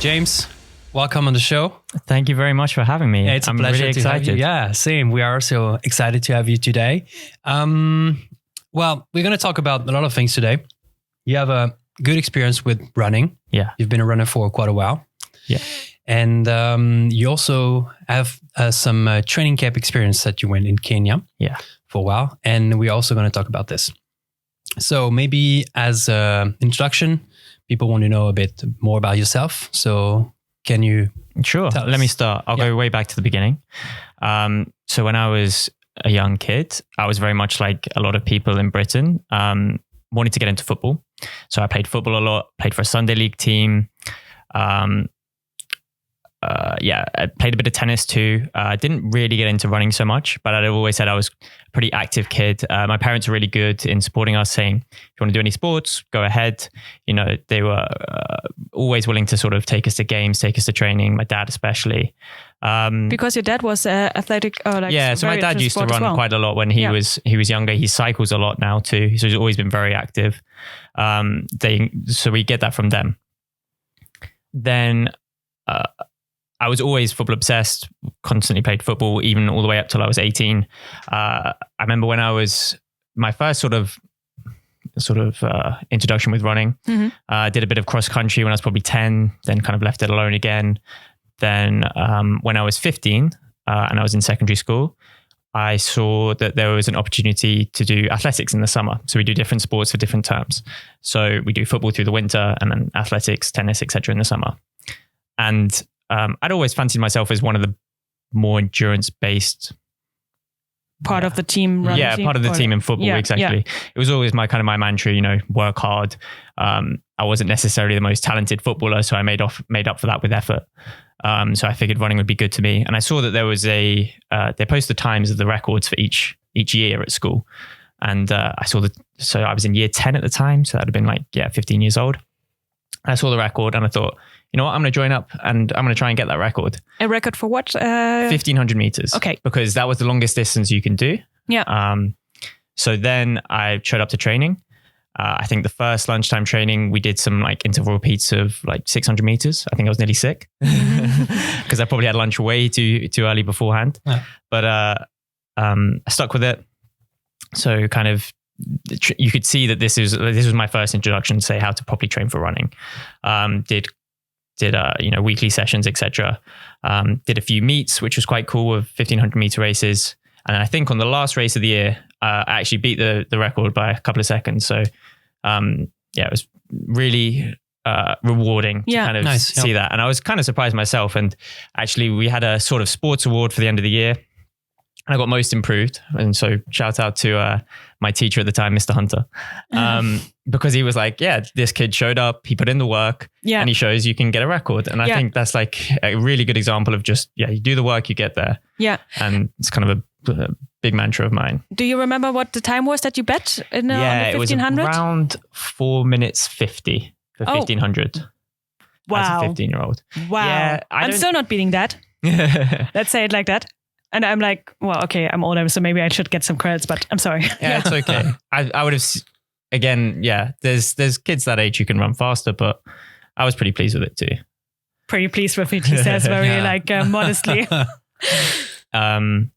James, welcome on the show. Thank you very much for having me. Yeah, it's a pleasure really to have you. Yeah, same. We are also excited to have you today. Well, we're going to talk about a lot of things today. You have a good experience with running. Yeah. You've been a runner for quite a while. Yeah. And you also have some training camp experience that you went in Kenya for a while. And we're also going to talk about this. So maybe as an introduction, people want to know a bit more about yourself. So can you... Sure. Let me start. I'll go way back to the beginning. So when I was a young kid, I was very much like a lot of people in Britain, wanting to get into football. So I played football a lot, played for a Sunday league team. I played a bit of tennis too. Didn't really get into running so much, but I'd always said I was a pretty active kid. My parents were really good in supporting us, saying, if you want to do any sports, go ahead. You know, they were always willing to sort of take us to games, take us to training, my dad especially. Because your dad was athletic. So my dad used to run quite a lot when he was younger. He cycles a lot now too. So he's always been very active. So we get that from them. Then I was always football obsessed, constantly played football, even all the way up till I was 18. I remember when I was my first sort of introduction with running. Mm-hmm. Did a bit of cross country when I was probably 10, then kind of left it alone again. Then when I was 15 and I was in secondary school, I saw that there was an opportunity to do athletics in the summer. So we do different sports for different terms. So we do football through the winter and then athletics, tennis, etc. in the summer. And I'd always fancied myself as one of the more endurance-based part of the team. Part of the team in football. Exactly. Yeah. It was always my mantra, you know, work hard. I wasn't necessarily the most talented footballer, so I made up for that with effort. So I figured running would be good to me. And I saw that there was they post the times of the records for each year at school. And so I was in year 10 at the time. So that'd have been 15 years old. I saw the record and I thought, you know what, I'm going to join up and I'm going to try and get that record. A record for what? 1,500 meters. Okay. Because that was the longest distance you can do. Yeah. So then I showed up to training. I think the first lunchtime training, we did some interval repeats of 600 meters. I think I was nearly sick because I probably had lunch way too early beforehand. Yeah. But I stuck with it. So kind of, you could see that this was my first introduction to say how to properly train for running. Did weekly sessions, etc. Did a few meets, which was quite cool, with 1,500 meter races. And I think on the last race of the year, I actually beat the record by a couple of seconds. So it was really rewarding to kind of see that. And I was kind of surprised myself. And actually we had a sort of sports award for the end of the year. And I got most improved. And so shout out to my teacher at the time, Mr. Hunter, because he was like, this kid showed up, he put in the work and he shows you can get a record. And I think that's a really good example of just, you do the work, you get there. Yeah. And it's kind of a big mantra of mine. Do you remember what the time was that you bet in the 1,500? It was around 4 minutes 50 for 1,500. Wow. As a 15-year-old. Wow. Yeah, I'm still not beating that. Let's say it like that. And I'm like, well, okay, I'm older, so maybe I should get some credits, but I'm sorry. Yeah, it's okay. I would have, again, there's kids that age who can run faster, but I was pretty pleased with it too. Pretty pleased with it, he says very modestly. And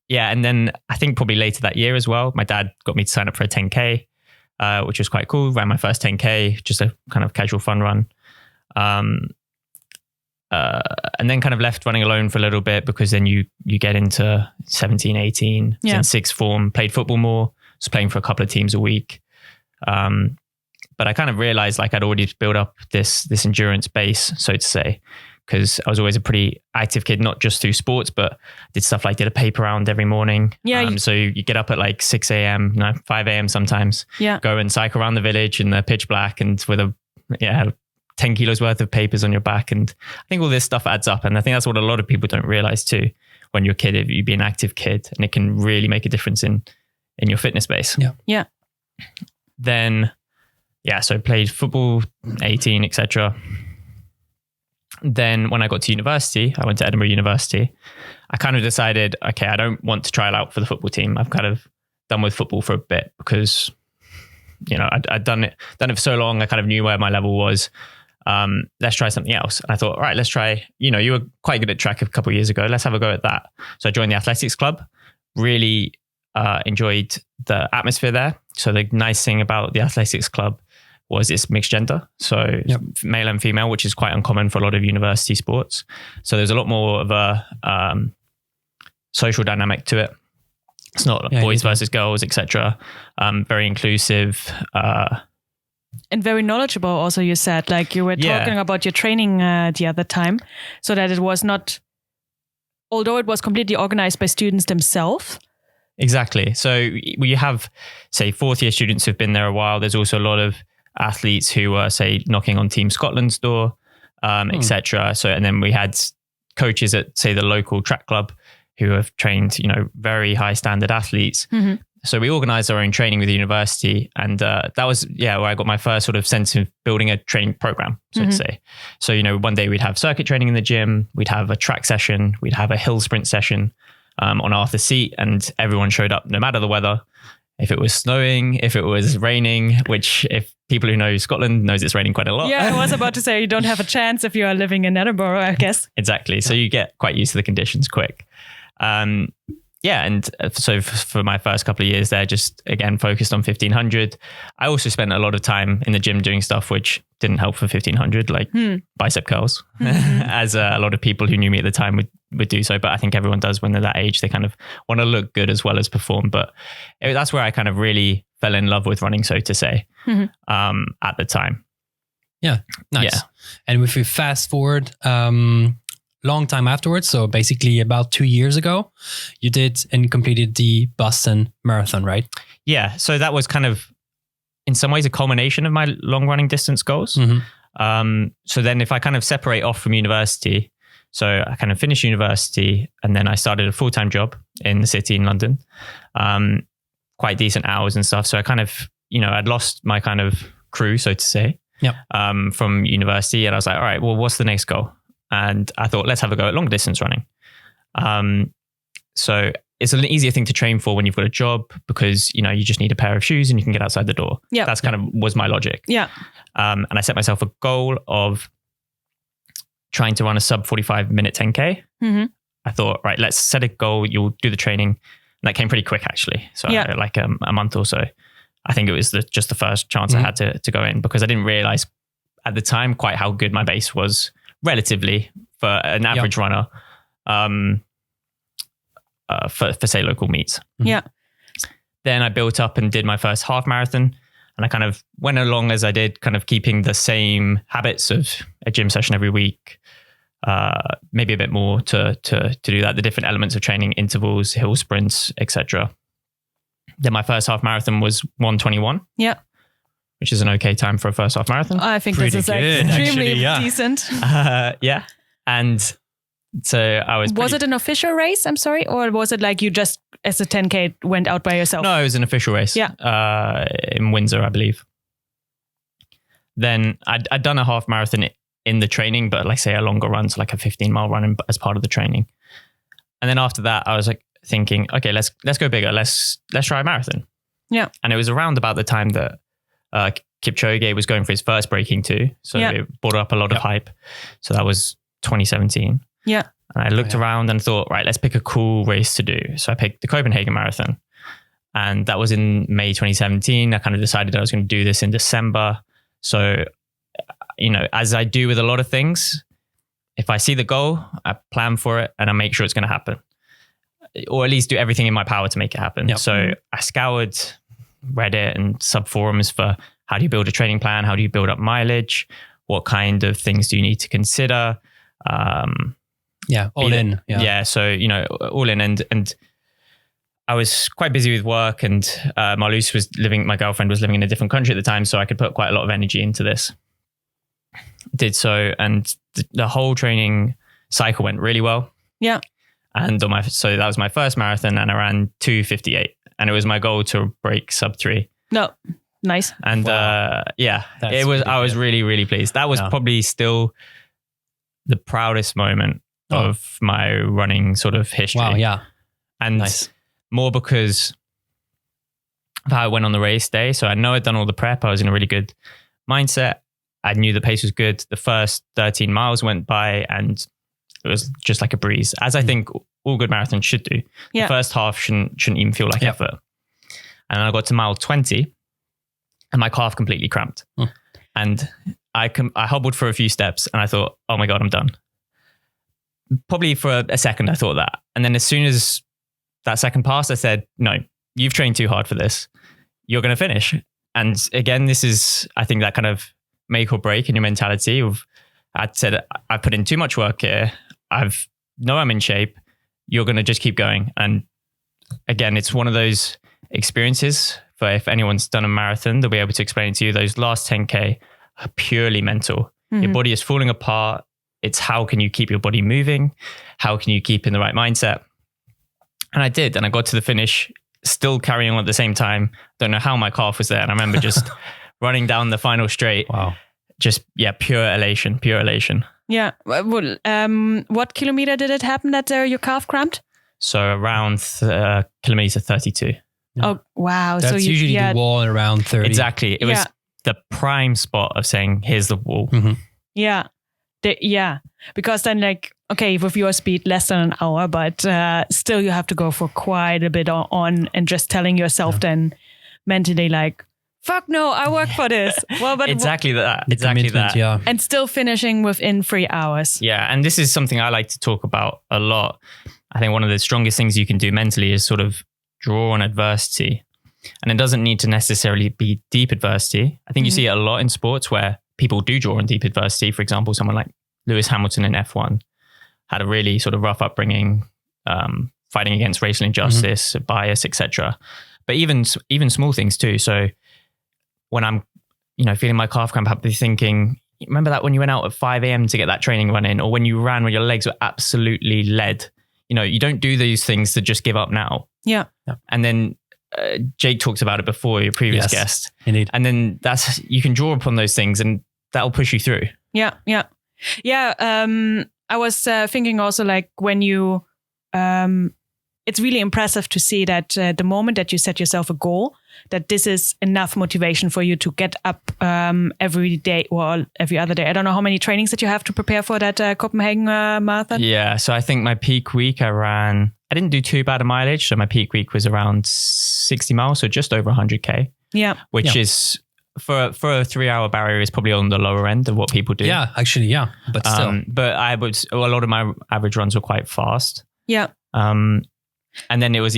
then I think probably later that year as well, my dad got me to sign up for a 10K, which was quite cool. Ran my first 10K, just a kind of casual fun run. And then kind of left running alone for a little bit, because then you get into 17, 18, in sixth form, played football more, was playing for a couple of teams a week. But I kind of realized I'd already built up this endurance base, so to say, because I was always a pretty active kid, not just through sports, but did stuff did a paper round every morning. Yeah. So you get up at 6 a.m., 5 a.m. sometimes, go and cycle around the village in the pitch black and with 10 kilos worth of papers on your back. And I think all this stuff adds up. And I think that's what a lot of people don't realize too. When you're a kid, if you be an active kid, and it can really make a difference in your fitness base. Yeah. Yeah. Then, so played football, 18, etc. Then when I got to university, I went to Edinburgh University. I kind of decided, okay, I don't want to trial out for the football team. I've kind of done with football for a bit because, I'd done it for so long. I kind of knew where my level was. Let's try something else. And I thought, all right, let's try, you were quite good at track a couple of years ago. Let's have a go at that. So I joined the athletics club, really enjoyed the atmosphere there. So the nice thing about the athletics club was it's mixed gender. So male and female, which is quite uncommon for a lot of university sports. So there's a lot more of a social dynamic to it. It's not boys versus girls, etc. Very inclusive. And very knowledgeable also, you said. Like you were talking about your training the other time. So that it was not, although it was completely organized by students themselves. Exactly. So you have, say, fourth year students who've been there a while. There's also a lot of athletes who are, say, knocking on Team Scotland's door, etc. So, and then we had coaches at, say, the local track club who have trained, very high standard athletes. Mm-hmm. So we organized our own training with the university. And that was, where I got my first sort of sense of building a training program, so to say. So, one day we'd have circuit training in the gym, we'd have a track session, we'd have a hill sprint session on Arthur's Seat, and everyone showed up no matter the weather. If it was snowing, if it was raining, which if people who know Scotland knows it's raining quite a lot. Yeah, I was about to say you don't have a chance if you are living in Edinburgh, I guess. Exactly. So you get quite used to the conditions quick. And so for my first couple of years there, just again focused on 1500. I also spent a lot of time in the gym doing stuff which didn't help for 1500, like bicep curls, as a lot of people who knew me at the time would do so. But I think everyone does when they're that age. They kind of want to look good as well as perform. But that's where I kind of really fell in love with running, so to say, at the time. Yeah, nice. Yeah. And if we fast forward, long time afterwards, so basically about 2 years ago, you did and completed the Boston Marathon, right? Yeah. So that was kind of, in some ways, a culmination of my long running distance goals. So then if I kind of separate off from university, so I kind of finished university and then I started a full-time job in the city in London, quite decent hours and stuff. So I kind of, I'd lost my kind of crew, so to say, from university. And I was like, all right, well, what's the next goal? And I thought, let's have a go at long distance running. So it's an easier thing to train for when you've got a job because, you just need a pair of shoes and you can get outside the door. Yeah. That's kind of was my logic. Yeah. And I set myself a goal of trying to run a sub 45 minute 10K. I thought, right, let's set a goal. You'll do the training. And that came pretty quick, actually. So like a month or so. I think it was just the first chance I had to go in because I didn't realize at the time quite how good my base was relatively for an average runner for say local meets. Yeah. Then I built up and did my first half marathon and I kind of went along as I did, kind of keeping the same habits of a gym session every week, maybe a bit more to do that, the different elements of training, intervals, hill sprints, etc. Then my first half marathon was 1:21. Yeah. Which is an okay time for a first half marathon. I think this is extremely decent. Yeah. And so I was... Was it an official race? I'm sorry. Or was it like you just, as a 10K, went out by yourself? No, it was an official race. Yeah. In Windsor, I believe. Then I'd done a half marathon in the training, but like say a longer run, so like a 15-mile run as part of the training. And then after that, I was like thinking, okay, let's go bigger. Let's try a marathon. Yeah. And it was around about the time that Kipchoge was going for his first breaking too. So it brought up a lot of hype. So that was 2017. Yeah. And I looked around and thought, right, let's pick a cool race to do. So I picked the Copenhagen Marathon. And that was in May 2017. I kind of decided I was going to do this in December. So, as I do with a lot of things, if I see the goal, I plan for it and I make sure it's going to happen. Or at least do everything in my power to make it happen. Yep. So I scoured Reddit and sub forums for how do you build a training plan? How do you build up mileage? What kind of things do you need to consider? All in. Yeah. So, all in and I was quite busy with work and Marloes my girlfriend was living in a different country at the time. So I could put quite a lot of energy into this. Did so. And the whole training cycle went really well. Yeah. And so that was my first marathon and I ran 2:58. And it was my goal to break sub 3. No, nice. And I was really, really pleased. That was probably still the proudest moment of my running sort of history. Wow, yeah. And more because of how I went on the race day. So I know I'd done all the prep. I was in a really good mindset. I knew the pace was good. The first 13 miles went by and it was just like a breeze, as I think all good marathons should do. The first half shouldn't even feel like effort. And then I got to mile 20 and my calf completely cramped. And I hobbled for a few steps and I thought, oh my God, I'm done. Probably for a second, I thought that. And then as soon as that second passed, I said, no, you've trained too hard for this. You're going to finish. And again, this is, I think, that kind of make or break in your mentality of, I said, I put in too much work here. I'm in shape. You're going to just keep going. And again, it's one of those experiences for if anyone's done a marathon, they'll be able to explain to you those last 10K are purely mental. Your body is falling apart. It's how can you keep your body moving? How can you keep in the right mindset? And I did. And I got to the finish, still carrying on at the same time. Don't know how my calf was there. And I remember just running down the final straight. Wow. Just, pure elation. Yeah. Well, what kilometer did it happen that your calf cramped? So around kilometer 32. Yeah. Oh, wow. That's usually the wall around 30. Exactly. It was the prime spot of saying, here's the wall. Yeah. Because then okay, with your speed, less than an hour, but still you have to go for quite a bit on and just telling yourself then mentally fuck no, I work for this. Well, but exactly that. Yeah. And still finishing within 3 hours. Yeah. And this is something I like to talk about a lot. I think one of the strongest things you can do mentally is sort of draw on adversity. And it doesn't need to necessarily be deep adversity. I think you see it a lot in sports where people do draw on deep adversity. For example, someone like Lewis Hamilton in F1 had a really sort of rough upbringing, fighting against racial injustice, bias, etc. But even small things too. So when I'm, feeling my calf cramp, I'll be thinking, remember that when you went out at 5 a.m. to get that training run in, or when you ran when your legs were absolutely lead? You don't do these things to just give up now. Yeah. And then Jake talked about it before, your previous guest. Indeed. And then you can draw upon those things and that'll push you through. Yeah. I was thinking also when you, it's really impressive to see that the moment that you set yourself a goal, that this is enough motivation for you to get up every day or every other day. I don't know how many trainings that you have to prepare for that Copenhagen marathon. Yeah. So I think my peak week I didn't do too bad a mileage. So my peak week was around 60 miles. So just over 100K. Yeah. Which is for a 3-hour barrier is probably on the lower end of what people do. Yeah, actually. Yeah. But still. But a lot of my average runs were quite fast. Yeah. And then it was,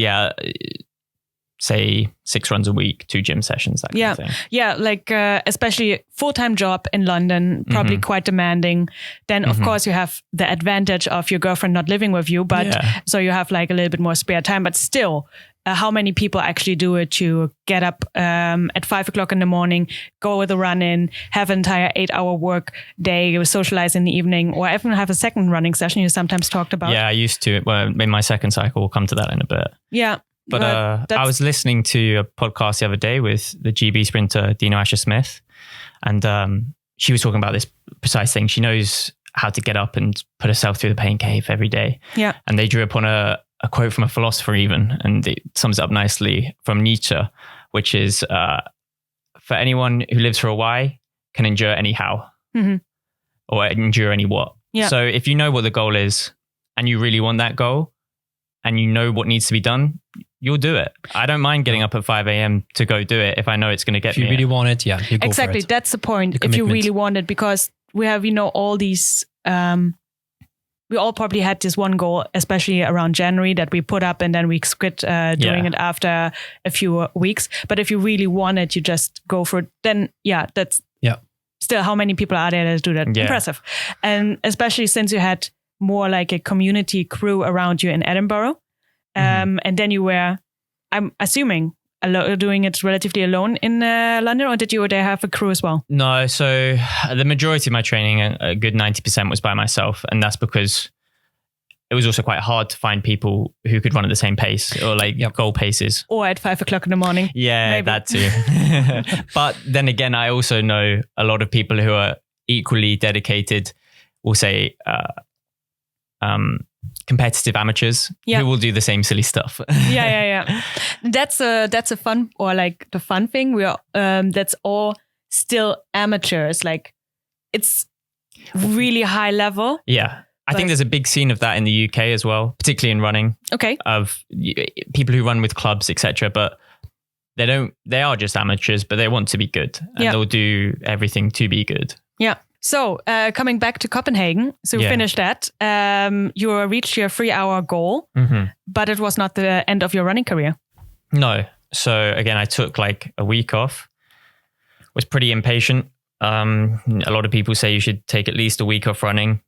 say 6 runs a week, 2 gym sessions, that kind of thing. Yeah, especially full-time job in London, probably quite demanding. Then, of course, you have the advantage of your girlfriend not living with you, but so you have a little bit more spare time. But still, how many people actually do it to get up at 5 o'clock in the morning, go with a run in, have an entire 8-hour work day, socialize in the evening, or even have a second running session you sometimes talked about? Yeah, I used to. Well, in my second cycle, we'll come to that in a bit. Yeah. But I was listening to a podcast the other day with the GB sprinter, Dino Asher-Smith. And she was talking about this precise thing. She knows how to get up and put herself through the pain cave every day. Yeah. And they drew upon a quote from a philosopher even, and it sums it up nicely from Nietzsche, which is, for anyone who lives for a why can endure any how, or endure any what. Yeah. So if you know what the goal is and you really want that goal and you know what needs to be done, you'll do it. I don't mind getting up at 5 a.m. to go do it if I know it's going to get me. If you really want it, you go exactly. for it. That's the point. If you really want it, because we have, all these, we all probably had this one goal, especially around January, that we put up and then we quit doing it after a few weeks. But if you really want it, you just go for it. Then, that's still how many people are there that do that? Yeah. Impressive. And especially since you had more like a community crew around you in Edinburgh. And then you were, I'm assuming, doing it relatively alone in London, or did you there have a crew as well? No, so the majority of my training, a good 90% was by myself. And that's because it was also quite hard to find people who could run at the same pace or goal paces. Or at 5 o'clock in the morning. Yeah, maybe. That too. But then again, I also know a lot of people who are equally dedicated, we'll say, competitive amateurs who will do the same silly stuff. Yeah. That's a fun, or the fun thing. We are that's all still amateurs. it's really high level. Yeah. I think there's a big scene of that in the UK as well, particularly in running. Okay. Of people who run with clubs, etc. But they are just amateurs, but they want to be good. And they'll do everything to be good. Yeah. So coming back to Copenhagen, so we finished that. You reached your 3-hour goal, but it was not the end of your running career. No. So again, I took like a week off, was pretty impatient. A lot of people say you should take at least a week off running.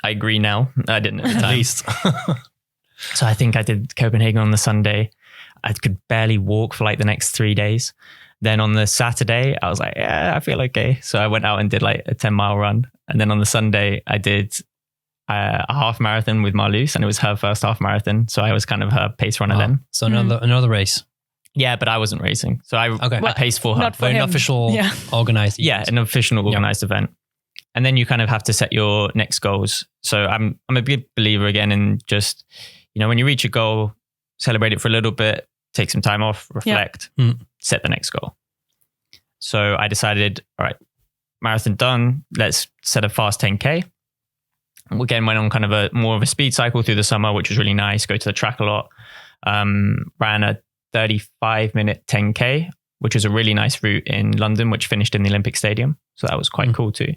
I agree now. I didn't at the time. At least. So I think I did Copenhagen on the Sunday. I could barely walk for like the next 3 days. Then on the Saturday, I was like, yeah, I feel okay. So I went out and did like a 10-mile run. And then on the Sunday, I did a half marathon with Marloes, and it was her first half marathon. So I was kind of her pace runner then. So another race. Yeah, but I wasn't racing. So I paced for her. Not for an him. official organized event. Yeah, an official organized event. And then you kind of have to set your next goals. So I'm a big believer again in just, when you reach a goal, celebrate it for a little bit, take some time off, reflect, set the next goal. So I decided, all right, marathon done. Let's set a fast 10K. Again, went on kind of more of a speed cycle through the summer, which was really nice. Go to the track a lot. Ran a 35-minute 10K, which was a really nice route in London, which finished in the Olympic Stadium. So that was quite cool too.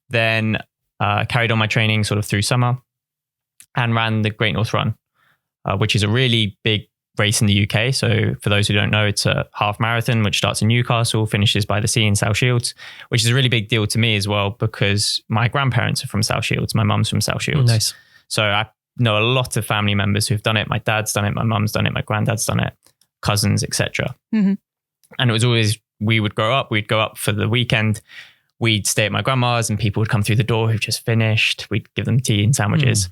Then carried on my training sort of through summer and ran the Great North Run, which is a really big race in the UK. So for those who don't know, it's a half marathon, which starts in Newcastle, finishes by the sea in South Shields, which is a really big deal to me as well, because my grandparents are from South Shields. My mum's from South Shields. Nice. So I know a lot of family members who've done it. My dad's done it. My mum's done it. My granddad's done it. Cousins, etc. And it was always, we'd go up for the weekend. We'd stay at my grandma's and people would come through the door who've just finished. We'd give them tea and sandwiches.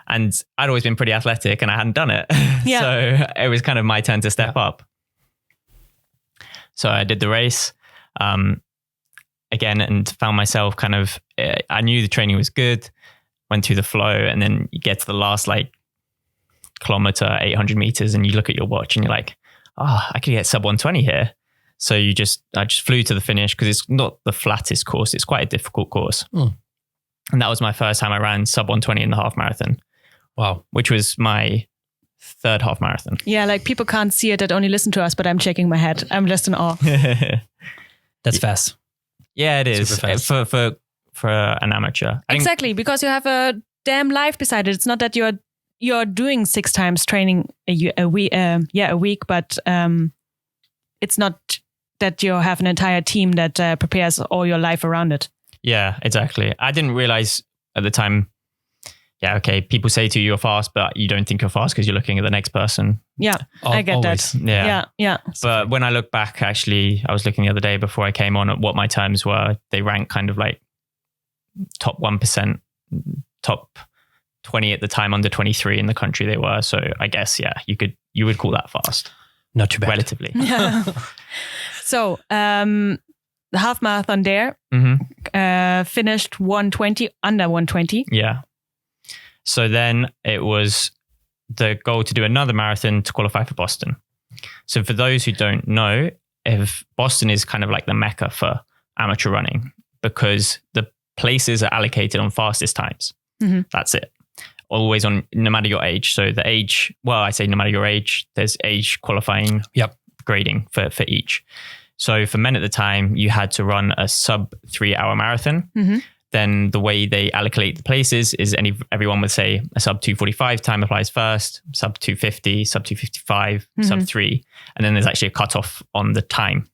And I'd always been pretty athletic and I hadn't done it. Yeah. So it was kind of my turn to step up. So I did the race again and found myself kind of, I knew the training was good, went through the flow, and then you get to the last like kilometer, 800 meters, and you look at your watch and you're like, I could get sub 120 here. So I just flew to the finish because it's not the flattest course. It's quite a difficult course. And that was my first time I ran sub 120 in the half marathon. Wow. Which was my third half marathon. Yeah, like people can't see it that only listen to us, but I'm shaking my head. I'm just in awe. That's fast. Yeah, it is. Super fast. For an amateur. Exactly, because you have a damn life beside it. It's not that you're doing 6 times training a week, but it's not that you have an entire team that prepares all your life around it. Yeah, exactly. I didn't realize at the time, people say to you, you're fast, but you don't think you're fast because you're looking at the next person. Yeah, I get always. that. Yeah. But when I look back, actually, I was looking the other day before I came on at what my times were. They rank kind of like top 1%, top 20 at the time, under 23 in the country they were. So I guess, you would call that fast. Not too bad. Relatively. Yeah. So the half marathon there finished 120, under 120. Yeah. So then it was the goal to do another marathon to qualify for Boston. So for those who don't know, if Boston is kind of like the mecca for amateur running, because the places are allocated on fastest times. That's it. Always on, no matter your age. So the age, I say no matter your age, there's age qualifying grading for each. So for men at the time, you had to run a sub 3-hour marathon. Then the way they allocate the places is everyone would say a sub 245 time applies first, sub 250, sub 255, sub 3. And then there's actually a cutoff on the time.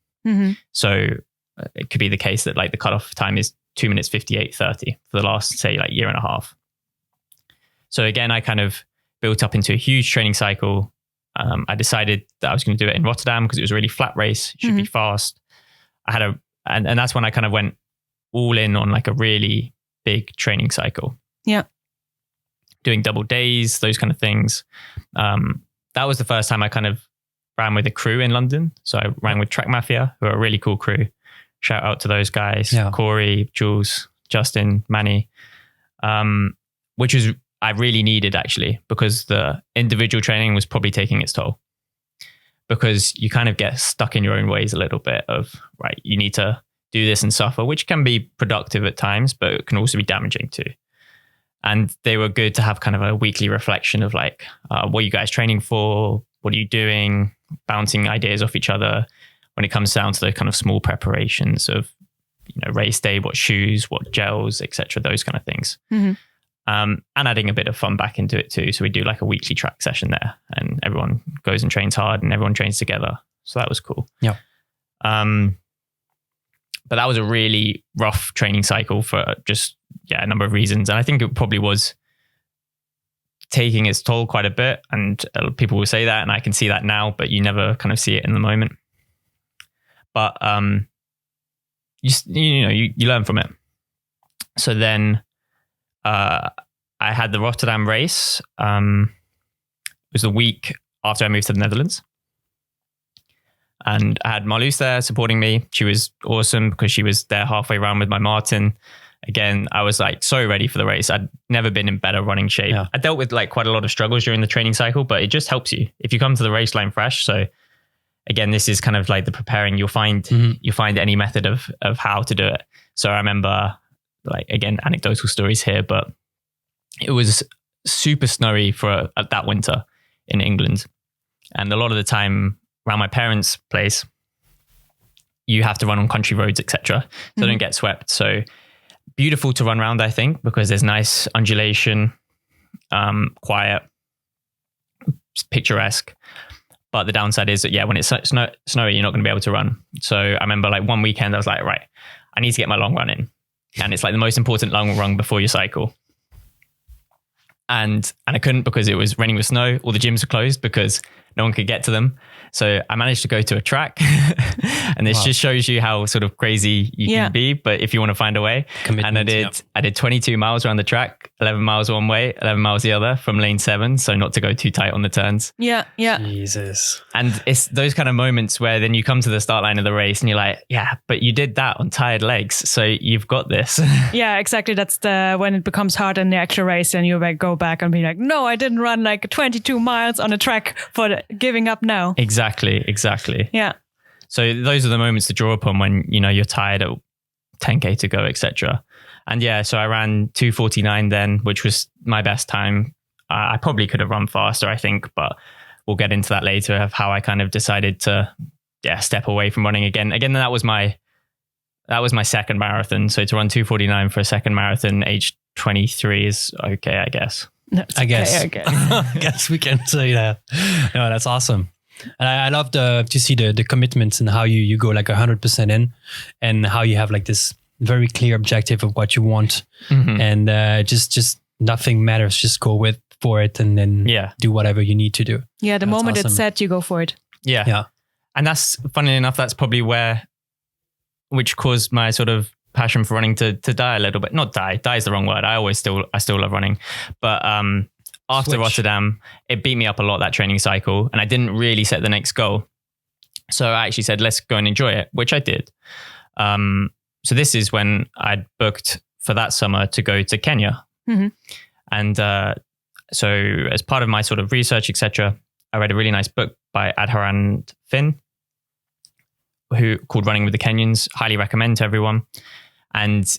So it could be the case that like the cutoff time is 2 minutes 58:30 for the last, say, like year and a half. So again, I kind of built up into a huge training cycle. I decided that I was going to do it in Rotterdam because it was a really flat race. It should be fast. I had and that's when I kind of went all in on like a really big training cycle. Yeah. Doing double days, those kind of things. That was the first time I kind of ran with a crew in London. So I ran with Track Mafia, who are a really cool crew. Shout out to those guys, Corey, Jules, Justin, Manny, which I really needed actually, because the individual training was probably taking its toll, because you kind of get stuck in your own ways a little bit of, right, you need to do this and suffer, which can be productive at times, but it can also be damaging too. And they were good to have kind of a weekly reflection of like, what are you guys training for? What are you doing? Bouncing ideas off each other when it comes down to the kind of small preparations of, race day, what shoes, what gels, etc., those kind of things. Mm-hmm. And adding a bit of fun back into it too. So we do like a weekly track session there, and everyone goes and trains hard, and everyone trains together. So that was cool. Yeah. But that was a really rough training cycle for just a number of reasons, and I think it probably was taking its toll quite a bit. And people will say that, and I can see that now, but you never kind of see it in the moment. But you learn from it. So then I had the Rotterdam race. It was the week after I moved to the Netherlands. And I had Marloes there supporting me. She was awesome because she was there halfway around with my Martin. Again, I was like so ready for the race. I'd never been in better running shape. Yeah. I dealt with like quite a lot of struggles during the training cycle, but it just helps you if you come to the race line fresh. So again, this is kind of like the preparing. You'll find any method of how to do it. So I remember, like, again, anecdotal stories here, but it was super snowy for that winter in England. And a lot of the time around my parents' place, you have to run on country roads, etc. So don't get swept. So beautiful to run around, I think, because there's nice undulation, quiet, picturesque. But the downside is that, when it's snowy, you're not going to be able to run. So I remember like one weekend I was like, right, I need to get my long run in. And it's like the most important long run before your cycle. And I couldn't because it was raining with snow. All the gyms were closed because no one could get to them. So I managed to go to a track. And this just shows you how sort of crazy you can be. But if you want to find a way. And I did 22 miles around the track, 11 miles one way, 11 miles the other from lane 7. So not to go too tight on the turns. Yeah. Jesus. And it's those kind of moments where then you come to the start line of the race and you're like, but you did that on tired legs. So you've got this. Yeah, exactly. That's when it becomes hard in the actual race and you go back and be like, no, I didn't run like 22 miles on a track for giving up now. Exactly. Yeah. So those are the moments to draw upon when, you're tired at 10K to go, etc. And so I ran 2:49 then, which was my best time. I probably could have run faster, I think, but we'll get into that later of how I kind of decided to step away from running again. Again, that was my second marathon. So to run 2:49 for a second marathon, age 23 is okay, I guess. I guess we can say that. No, that's awesome. And I love to see the commitments and how you go like 100% in, and how you have like this very clear objective of what you want, and just nothing matters. Just go for it, and then do whatever you need to do. Yeah, the moment it's set, you go for it. Yeah. And that's, funnily enough, that's probably which caused my sort of passion for running to die a little bit. Not die is the wrong word. I still love running, but after Rotterdam, it beat me up a lot, that training cycle, and I didn't really set the next goal. So I actually said, let's go and enjoy it, which I did. So this is when I'd booked for that summer to go to Kenya. And so as part of my sort of research, etc., I read a really nice book by Adharan Finn, called Running with the Kenyans. Highly recommend to everyone. And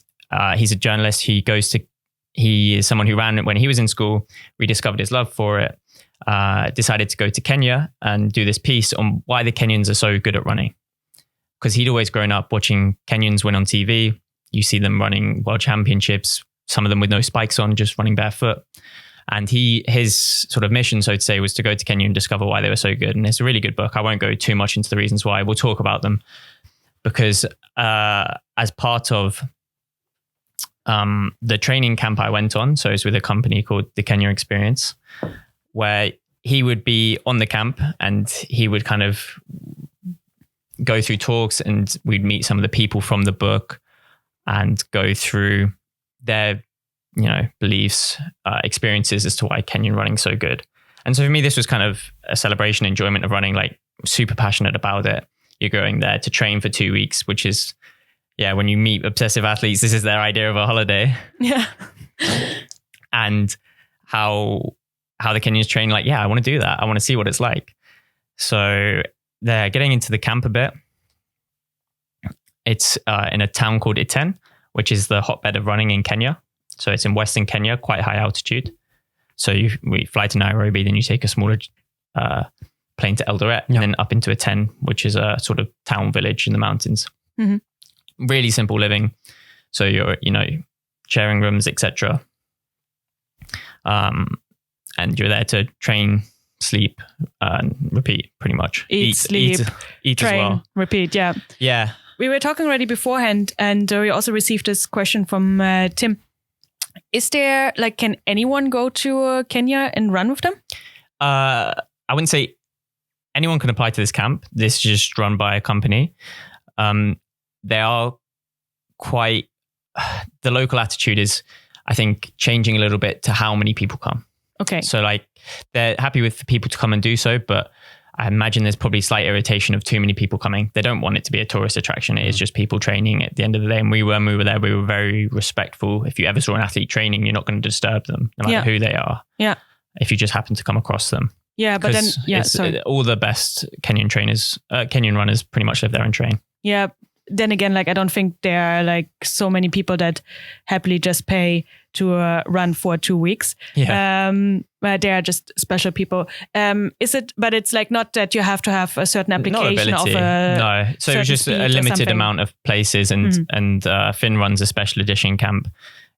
he's a journalist. He is someone who ran when he was in school, rediscovered his love for it, decided to go to Kenya and do this piece on why the Kenyans are so good at running. Because he'd always grown up watching Kenyans win on TV. You see them running world championships, some of them with no spikes on, just running barefoot. And his sort of mission, so to say, was to go to Kenya and discover why they were so good. And it's a really good book. I won't go too much into the reasons why. We'll talk about them because as part of the training camp I went on, so it was with a company called the Kenya Experience, where he would be on the camp and he would kind of go through talks, and we'd meet some of the people from the book and go through their beliefs, experiences as to why Kenyan running is so good. And so for me, this was kind of a celebration, enjoyment of running, like super passionate about it. You're going there to train for 2 weeks, which is, when you meet obsessive athletes, this is their idea of a holiday. Yeah. And how the Kenyans train, like, I want to do that. I want to see what it's like. So they're getting into the camp a bit. It's in a town called Iten, which is the hotbed of running in Kenya. So it's in Western Kenya, quite high altitude. So we fly to Nairobi, then you take a smaller plane to Eldoret, and then up into Iten, which is a sort of town village in the mountains. Mm-hmm. Really simple living. So you're, sharing rooms, etc. And you're there to train, sleep, and repeat, pretty much. Eat, sleep, eat train, as well. Repeat. Yeah. Yeah. We were talking already beforehand, and we also received this question from Tim. Is there, can anyone go to Kenya and run with them? I wouldn't say anyone can apply to this camp. This is just run by a company. They are quite, the local attitude is, I think, changing a little bit to how many people come. Okay. So they're happy with people to come and do so, but I imagine there's probably slight irritation of too many people coming. They don't want it to be a tourist attraction. It is just people training at the end of the day. And when we were there, we were very respectful. If you ever saw an athlete training, you're not going to disturb them, no matter who they are. Yeah. If you just happen to come across them. Yeah, but then, all the best Kenyan trainers, Kenyan runners pretty much live there and train. Yeah. Then again, I don't think there are so many people that happily just pay to run for 2 weeks. Yeah. They are just special people. Is it? But it's not that you have to have a certain application of a no. So it was just a limited amount of places, and Finn runs a special edition camp.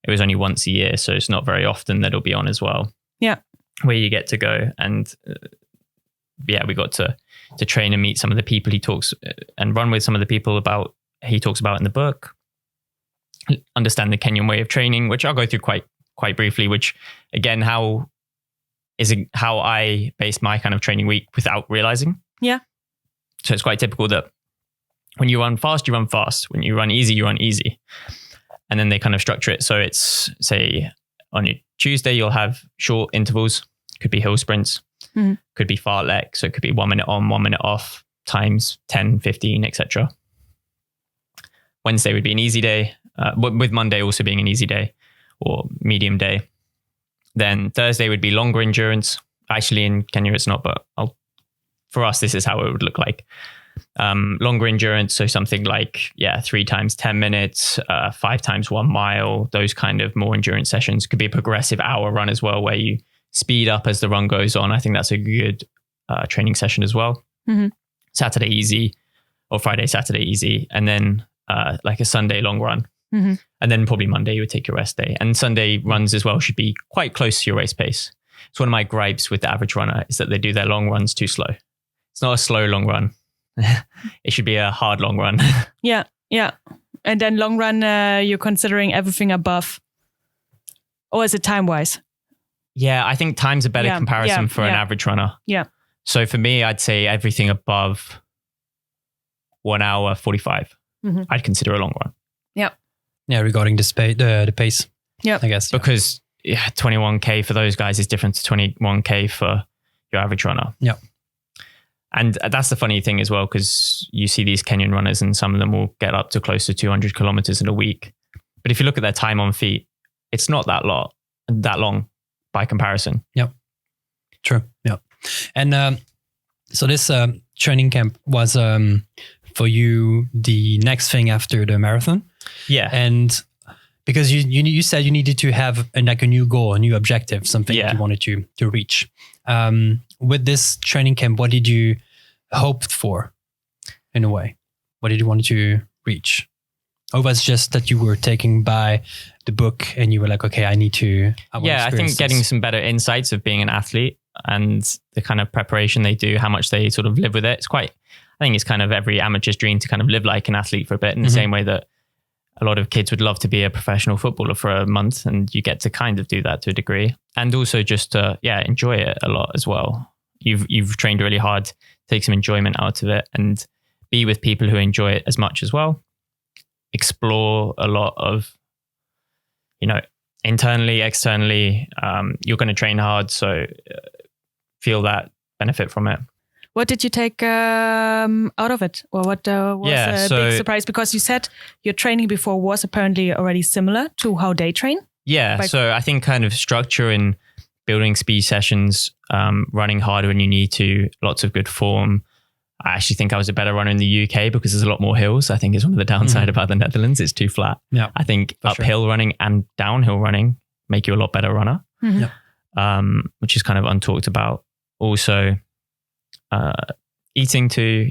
It was only once a year, so it's not very often that it'll be on as well. Yeah. Where you get to go and we got to train and meet some of the people he talks and run with some of the people he talks about in the book. Understand the Kenyan Way of Training, which I'll go through quite briefly, which again, how I base my kind of training week without realizing. Yeah. So it's quite typical that when you run fast, you run fast. When you run easy, you run easy. And then they kind of structure it. So it's, say, on your Tuesday, you'll have short intervals. Could be hill sprints. Mm-hmm. Could be fartlek. So it could be 1 minute on, 1 minute off, times 10, 15, etc. Wednesday would be an easy day, with Monday also being an easy day or medium day. Then Thursday would be longer endurance. Actually, in Kenya, it's not, but for us, this is how it would look like. Longer endurance, so something like 3 times 10 minutes, 5 times 1 mile, those kind of more endurance sessions. Could be a progressive hour run as well, where you speed up as the run goes on. I think that's a good training session as well. Mm-hmm. Saturday easy, or Friday, Saturday easy, and then a Sunday long run. Mm-hmm. And then probably Monday you would take your rest day. And Sunday runs as well should be quite close to your race pace. It's one of my gripes with the average runner is that they do their long runs too slow. It's not a slow long run. It should be a hard long run. Yeah. And then long run, you're considering everything above, or is it time wise? Yeah, I think time's a better comparison for an average runner. Yeah. So for me, I'd say everything above 1 hour 45. Mm-hmm. I'd consider a long run. Yeah. Yeah, regarding the pace. Yeah, I guess because 21k for those guys is different to 21k for your average runner. Yeah. And that's the funny thing as well, because you see these Kenyan runners and some of them will get up to close to 200 kilometers in a week. But if you look at their time on feet, it's not that long by comparison. Yeah, true. Yeah. And so this training camp was for you the next thing after the marathon. Yeah. And because you said you needed to have a new goal, a new objective, something that you wanted to reach. With this training camp, what did you hope for in a way? What did you want to reach? Or was it just that you were taken by the book and you were like, okay, I think getting some better insights of being an athlete and the kind of preparation they do, how much they sort of live with it. I think it's kind of every amateur's dream to kind of live like an athlete for a bit, in the same way that a lot of kids would love to be a professional footballer for a month, and you get to kind of do that to a degree. And also just to, enjoy it a lot as well. You've trained really hard, take some enjoyment out of it and be with people who enjoy it as much as well. Explore a lot of, internally, externally, you're going to train hard. So feel that benefit from it. What did you take out of it? Or what was a big surprise? Because you said your training before was apparently already similar to how they train. Yeah. So I think kind of structure in building speed sessions, running harder when you need to, lots of good form, I actually think I was a better runner in the UK because there's a lot more hills. I think is one of the downside about the Netherlands. It's too flat. Yeah, I think uphill running and downhill running make you a lot better runner, which is kind of untalked about. Also, eating too,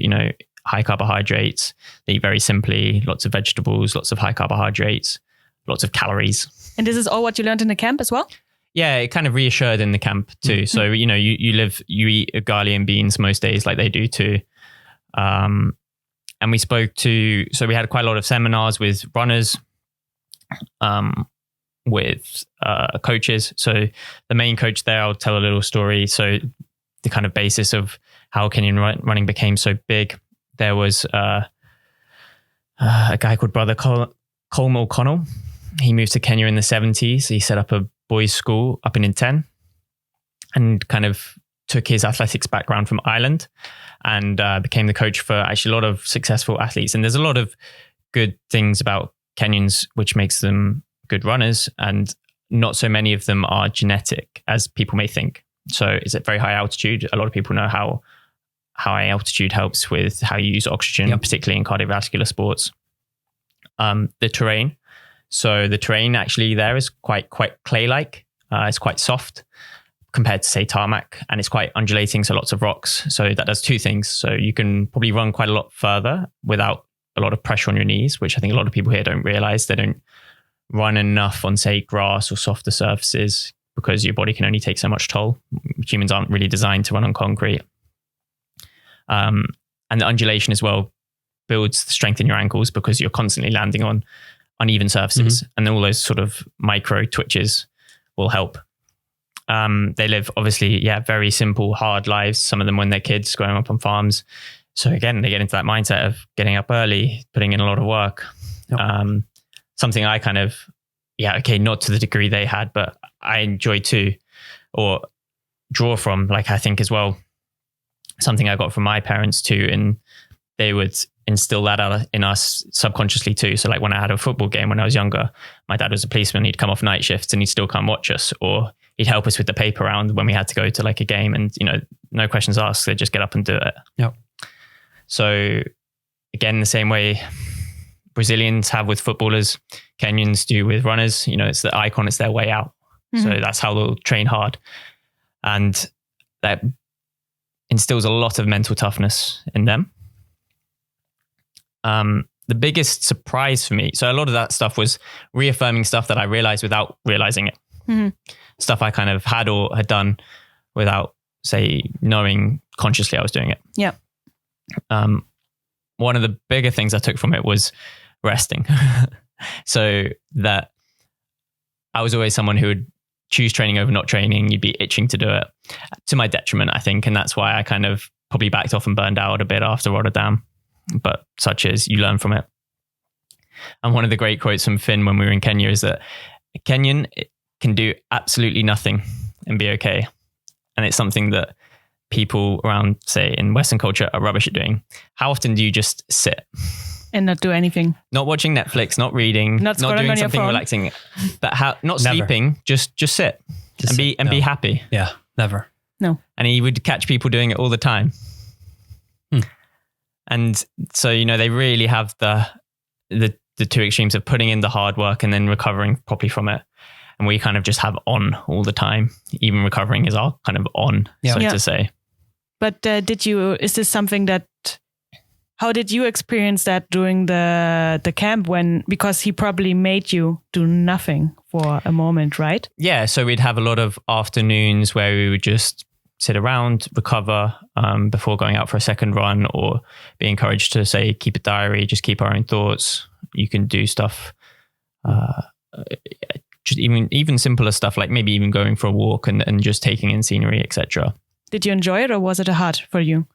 high carbohydrates. They eat very simply, lots of vegetables, lots of high carbohydrates, lots of calories. And this is all what you learned in the camp as well? Yeah, it kind of reassured in the camp too. So, you eat ugali and beans most days like they do too. And we we had quite a lot of seminars with runners, with coaches. So the main coach there, I'll tell a little story. So the kind of basis of how Kenyan running became so big, there was a guy called Brother Colm O'Connell. He moved to Kenya in the 70s. He set up a boys' school up in Inten and kind of took his athletics background from Ireland and became the coach for actually a lot of successful athletes. And there's a lot of good things about Kenyans, which makes them good runners. And not so many of them are genetic as people may think. So it's at very high altitude. A lot of people know how high altitude helps with how you use oxygen, particularly in cardiovascular sports. The terrain. So the terrain actually there is quite clay-like. It's quite soft compared to say tarmac, and it's quite undulating. So lots of rocks. So that does two things. So you can probably run quite a lot further without a lot of pressure on your knees, which I think a lot of people here don't realize. They don't run enough on say grass or softer surfaces because your body can only take so much toll. Humans aren't really designed to run on concrete. And the undulation as well builds strength in your ankles because you're constantly landing on uneven surfaces, and then all those sort of micro twitches will help. They live obviously, very simple, hard lives. Some of them when they're kids growing up on farms. So again, they get into that mindset of getting up early, putting in a lot of work. Yep. Something I kind of, not to the degree they had, but I enjoy too, or draw from, like I think as well, something I got from my parents too. And they would instill that out in us subconsciously too. So like when I had a football game when I was younger, my dad was a policeman. He'd come off night shifts and he'd still come watch us, or he'd help us with the paper round when we had to go to like a game, and no questions asked. They'd just get up and do it. Yep. So again, the same way Brazilians have with footballers, Kenyans do with runners. It's the icon, it's their way out. So that's how they'll train hard. And that instills a lot of mental toughness in them. The biggest surprise for me, so a lot of that stuff was reaffirming stuff that I realized without realizing it. Stuff I kind of had or had done without, say, knowing consciously I was doing it. Yeah. One of the bigger things I took from it was resting. So that I was always someone who would choose training over not training. You'd be itching to do it to my detriment, I think. And that's why I kind of probably backed off and burned out a bit after Rotterdam. But such as you learn from it. And one of the great quotes from Finn when we were in Kenya is that a Kenyan can do absolutely nothing and be okay. And it's something that people around, say, in Western culture are rubbish at doing. How often do you just sit? And not do anything? Not watching Netflix, not reading, not doing something relaxing. But not sleeping, just sit and be happy. Yeah, never. No. And he would catch people doing it all the time. And so, they really have the two extremes of putting in the hard work and then recovering properly from it. And we kind of just have on all the time. Even recovering is our kind of on, to say. But is this something how did you experience that during the camp because he probably made you do nothing for a moment, right? Yeah. So we'd have a lot of afternoons where we would just sit around, recover before going out for a second run, or be encouraged to say, keep a diary, just keep our own thoughts. You can do stuff, just even simpler stuff, like maybe even going for a walk and just taking in scenery, etc. Did you enjoy it, or was it hard for you?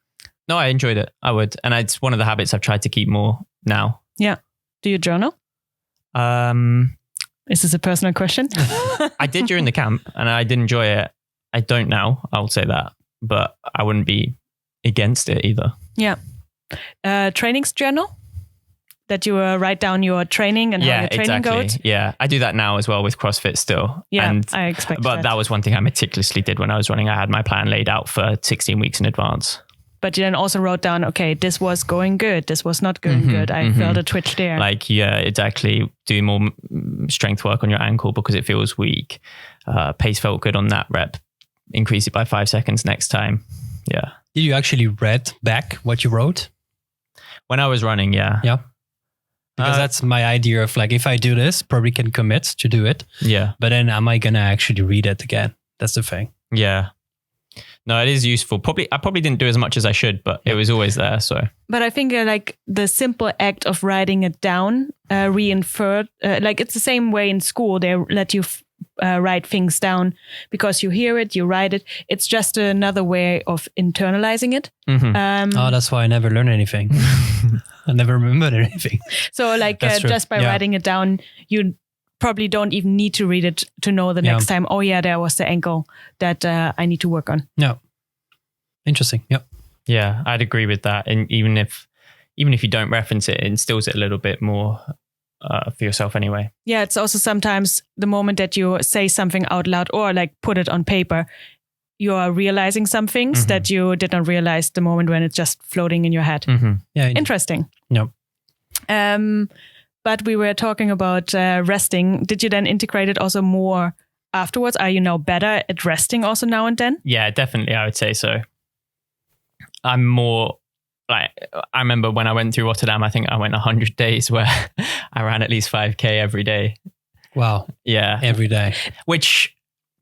No, I enjoyed it. I would. And it's one of the habits I've tried to keep more now. Yeah. Do you journal? Is this a personal question? I did during the camp and I did enjoy it. I don't now, I will say that, but I wouldn't be against it either. Yeah. Trainings journal? That you write down your training and how your training goes? Yeah, I do that now as well with CrossFit still. Yeah, and, I expect But that was one thing I meticulously did when I was running. I had my plan laid out for 16 weeks in advance. but you then also wrote down, okay, this was going good. This was not going good. I felt a twitch there. Like, yeah, exactly. Do more strength work on your ankle because it feels weak. Pace felt good on that rep. Increase it by 5 seconds next time. Yeah. Did you actually read back what you wrote? When I was running, yeah. Yeah. Because that's my idea of like, if I do this, probably can commit to do it. Yeah. But then am I going to actually read it again? That's the thing. Yeah. No, it is useful. I probably didn't do as much as I should, but it was always there. So, but I think like the simple act of writing it down, reinferred, like it's the same way in school. They let you write things down because you hear it, you write it. It's just another way of internalizing it. That's why I never learned anything. I never remembered anything. So like just by writing it down, you probably don't even need to read it to know the next time, oh yeah, there was the ankle that I need to work on. No. Interesting. Yep. Yeah, I'd agree with that. And even if you don't reference it, it instills it a little bit more for yourself anyway. Yeah, it's also sometimes the moment that you say something out loud or like put it on paper, you are realizing some things that you did not realize the moment when it's just floating in your head. Yeah. Interesting. Yep. But we were talking about resting. Did you then integrate it also more afterwards? Are you now better at resting also now and then? Yeah, definitely. I would say so. I'm more like, I remember when I went through Rotterdam, I think I went 100 days where I ran at least 5K every day. Wow. Yeah. Every day. Which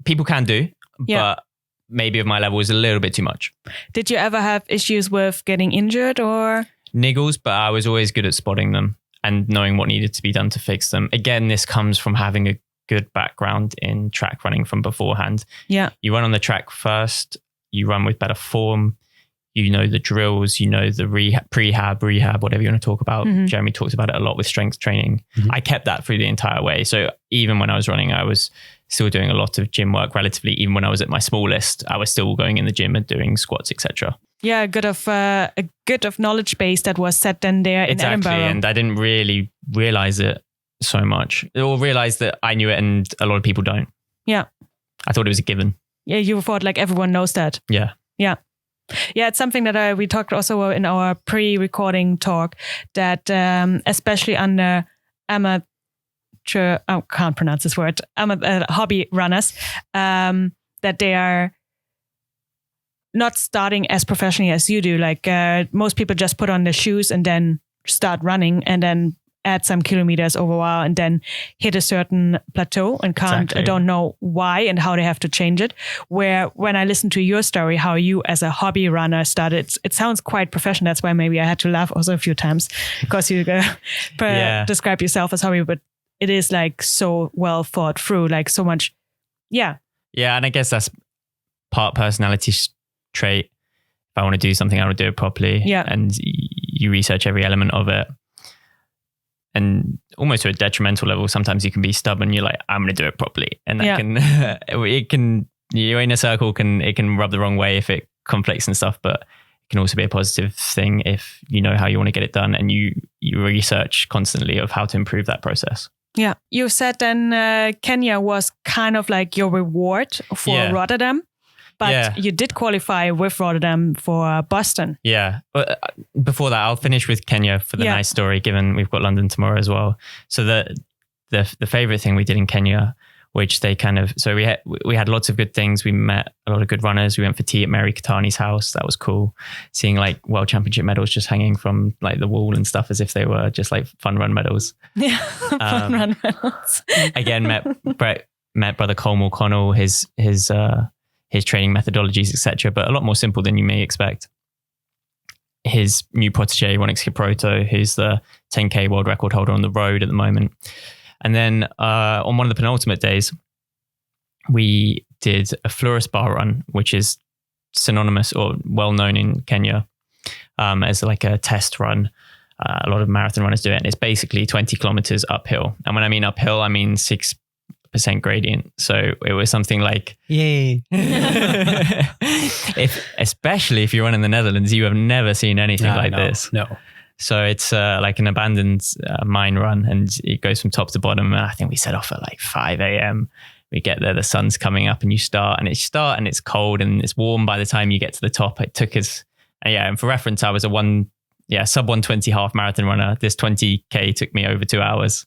people can do, but maybe of my level is a little bit too much. Did you ever have issues with getting injured or? Niggles, but I was always good at spotting them and knowing what needed to be done to fix them. Again, this comes from having a good background in track running from beforehand. Yeah. You run on the track first, you run with better form, you know the drills, you know the prehab, whatever you want to talk about. Jeremy talks about it a lot with strength training. I kept that through the entire way. So even when I was running, I was still doing a lot of gym work relatively. Even when I was at my smallest, I was still going in the gym and doing squats, etc. Yeah, a good of knowledge base that was set then there in Edinburgh. And I didn't really realize it so much, or realize that I knew it and a lot of people don't. Yeah. I thought it was a given. Yeah, you thought like everyone knows that. Yeah. Yeah. Yeah, it's something that we talked also in our pre-recording talk that especially under amateur, I can't pronounce this word, hobby runners, that they are not starting as professionally as you do. Like most people just put on their shoes and then start running and then add some kilometers over a while and then hit a certain plateau and don't know why and how they have to change it. Where when I listen to your story, how you as a hobby runner started, it sounds quite professional. That's why maybe I had to laugh also a few times because you describe yourself as hobby, but it is like so well thought through, like so much. Yeah. Yeah. And I guess that's part personality trait. If I want to do something, I want to do it properly. Yeah. And you research every element of it. And almost to a detrimental level, sometimes you can be stubborn. You're like, I'm going to do it properly. And that you're in a circle, it can rub the wrong way if it conflicts and stuff, but it can also be a positive thing if you know how you want to get it done and you research constantly of how to improve that process. Yeah. You said then Kenya was kind of like your reward for Rotterdam. But you did qualify with Rotterdam for Boston. Yeah. But before that, I'll finish with Kenya for the nice story, given we've got London tomorrow as well. So the favorite thing we did in Kenya, which they so we had lots of good things. We met a lot of good runners. We went for tea at Mary Katani's house. That was cool. Seeing like World Championship medals just hanging from like the wall and stuff as if they were just like fun run medals. Yeah, fun run medals. Again, met brother Colm O'Connell, his training methodologies, etc., but a lot more simple than you may expect. His new protege, Ronix Kiproto, who's the 10K world record holder on the road at the moment. And then on one of the penultimate days, we did a Flores bar run, which is synonymous or well-known in Kenya as like a test run. A lot of marathon runners do it. And it's basically 20 kilometers uphill. And when I mean uphill, I mean 6% gradient. So it was something like, yay. Especially if you run in the Netherlands, you have never seen anything this. No. So it's like an abandoned mine run and it goes from top to bottom. And I think we set off at like 5 a.m. We get there, the sun's coming up and you start and it's cold and it's warm by the time you get to the top. It took us And for reference, I was sub 120 half marathon runner. This 20K took me over 2 hours.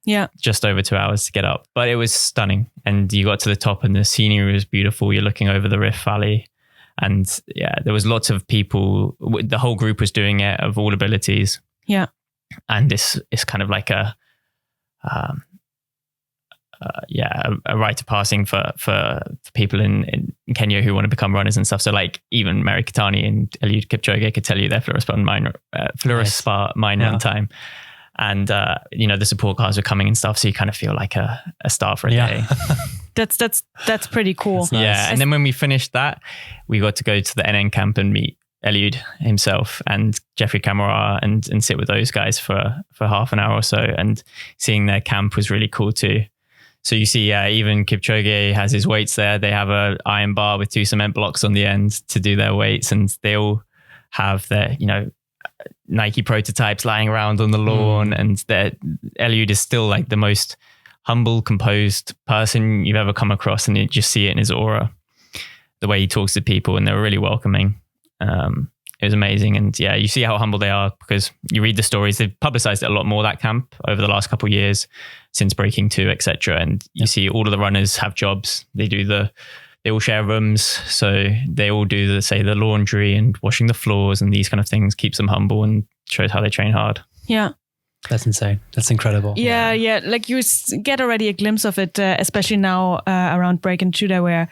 Yeah. Just over 2 hours to get up. But it was stunning. And you got to the top and the scenery was beautiful. You're looking over the Rift Valley. And there was lots of people. The whole group was doing it of all abilities. Yeah. And this is kind of like a rite of passing for people in Kenya who want to become runners and stuff. So like even Mary Kitani and Eliud Kipchoge could tell you their fluorospar minor time. And, the support cars were coming and stuff. So you kind of feel like a star for a day. That's pretty cool. That's nice. Yeah. And then when we finished that, we got to go to the NN camp and meet Eliud himself and Jeffrey Kamara and sit with those guys for half an hour or so. And seeing their camp was really cool too. So you see, even Kipchoge has his weights there. They have a iron bar with 2 cement blocks on the end to do their weights. And they all have their, Nike prototypes lying around on the lawn. And Eliud is still like the most humble, composed person you've ever come across. And you just see it in his aura, the way he talks to people, and they're really welcoming. It was amazing. And you see how humble they are because you read the stories. They've publicized it a lot more, that camp, over the last couple of years since Breaking 2, etc. And you see all of the runners have jobs. They all share rooms. So they all do the laundry and washing the floors and these kind of things. Keeps them humble and shows how they train hard. Yeah. That's insane. That's incredible. Yeah. Like you get already a glimpse of it, especially now around Breaking 2, there were